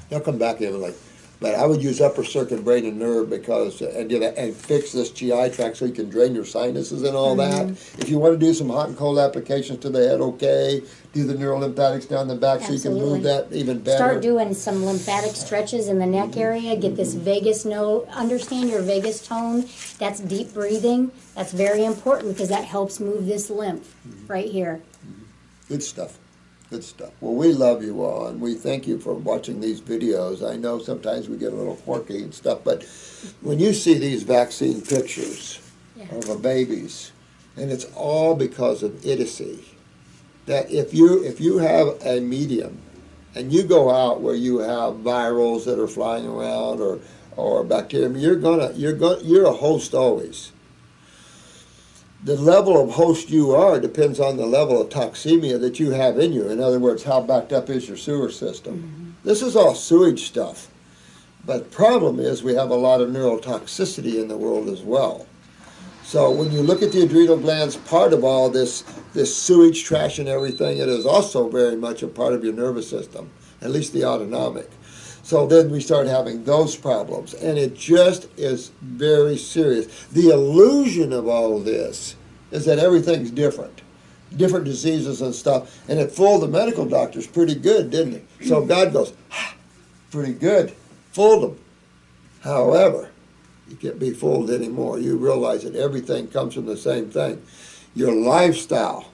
They'll come back, Emily. But I would use upper circuit brain and nerve because and fix this GI tract so you can drain your sinuses and all that. If you want to do some hot and cold applications to the head, okay. Do the neurolymphatics down the back so you can move that even better. Start doing some lymphatic stretches in the neck area. Get this vagus node. Understand your vagus tone. That's deep breathing. That's very important because that helps move this lymph right here. Good stuff. Good stuff. Well, we love you all, and we thank you for watching these videos. I know sometimes we get a little quirky and stuff, but when you see these vaccine pictures of our babies, and it's all because of idiocy, that if you have a medium, and you go out where you have virals that are flying around or bacteria, you're a host always. The level of host you are depends on the level of toxemia that you have in you. In other words, how backed up is your sewer system. This is all sewage stuff. But the problem is we have a lot of neurotoxicity in the world as well. So when you look at the adrenal glands, part of all this sewage, trash and everything, it is also very much a part of your nervous system, at least the autonomic. So then we start having those problems, and it just is very serious. The illusion of all of this is that everything's different diseases and stuff, and it fooled the medical doctors pretty good, didn't it? So God goes, pretty good, fooled them. However, you can't be fooled anymore. You realize that everything comes from the same thing. Your lifestyle.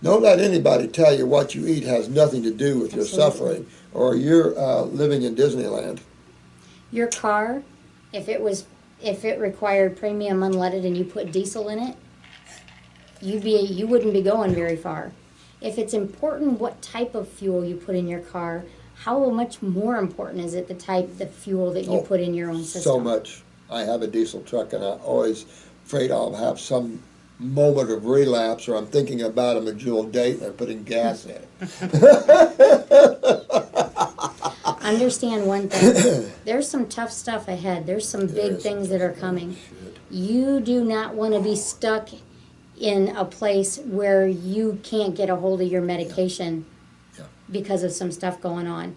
Don't let anybody tell you what you eat has nothing to do with your suffering, or you're living in Disneyland. Your car, if it required premium unleaded and you put diesel in it, you wouldn't be going very far. If it's important what type of fuel you put in your car, how much more important is it the fuel that you put in your own system? So much. I have a diesel truck, and I'm always afraid I'll have some moment of relapse, or I'm thinking about a medjool date and I'm putting gas in it. Understand one thing. There's some tough stuff ahead. There's some big things that are coming. You do not want to be stuck in a place where you can't get a hold of your medication because of some stuff going on.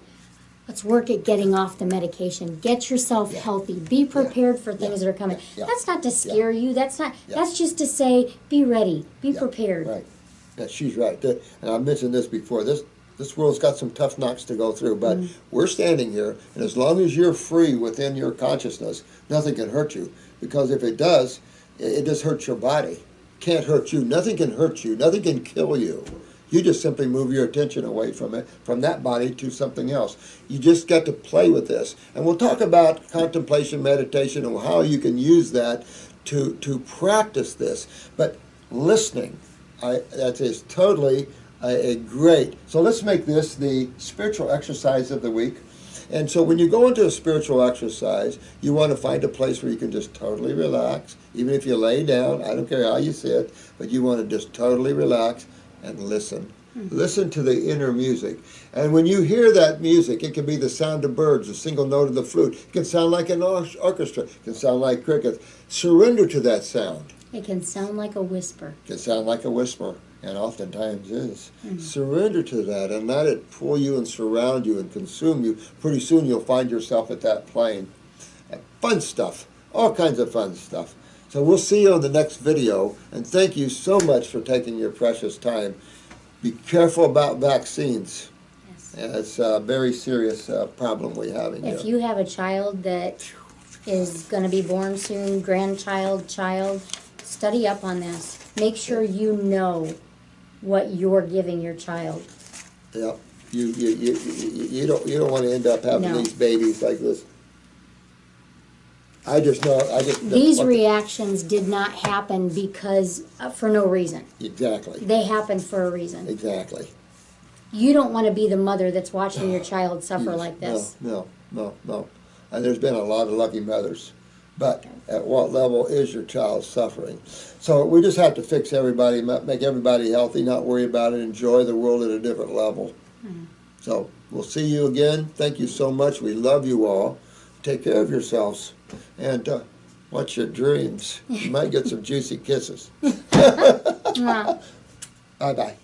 Let's work at getting off the medication. Get yourself healthy. Be prepared for things that are coming. That's not to scare you. That's not. That's just to say, be ready. Be prepared. Right. Yeah, she's right. And I mentioned this before. This world's got some tough knocks to go through, but we're standing here, and as long as you're free within your consciousness, nothing can hurt you. Because if it does, it just hurts your body. Can't hurt you. Nothing can hurt you. Nothing can kill you. You just simply move your attention away from it, from that body to something else. You just got to play with this. And we'll talk about contemplation, meditation, and how you can use that to practice this. But listening, that is totally a great. So let's make this the spiritual exercise of the week. And so when you go into a spiritual exercise, you want to find a place where you can just totally relax. Even if you lay down, I don't care how you sit, but you want to just totally relax and listen. Listen to the inner music. And when you hear that music, it can be the sound of birds, a single note of the flute. It can sound like an orchestra. It can sound like crickets. Surrender to that sound. It can sound like a whisper. It can sound like a whisper, and oftentimes is. Surrender to that and let it pull you and surround you and consume you. Pretty soon you'll find yourself at that plane. And fun stuff. All kinds of fun stuff. So we'll see you on the next video, and thank you so much for taking your precious time. Be careful about vaccines. Yes. It's a very serious problem we have in here. If you have a child that is going to be born soon, grandchild, child, study up on this. Make sure you know what you're giving your child. Yeah, you don't want to end up having these babies like this. These reactions did not happen because for no reason. Exactly. They happened for a reason. Exactly. You don't want to be the mother that's watching your child suffer like this. No. And there's been a lot of lucky mothers. But at what level is your child suffering? So we just have to fix everybody, make everybody healthy, not worry about it, enjoy the world at a different level. So We'll see you again. Thank you so much. We love you all. Take care of yourselves. And watch your dreams. You might get some juicy kisses. Mwah. Bye-bye.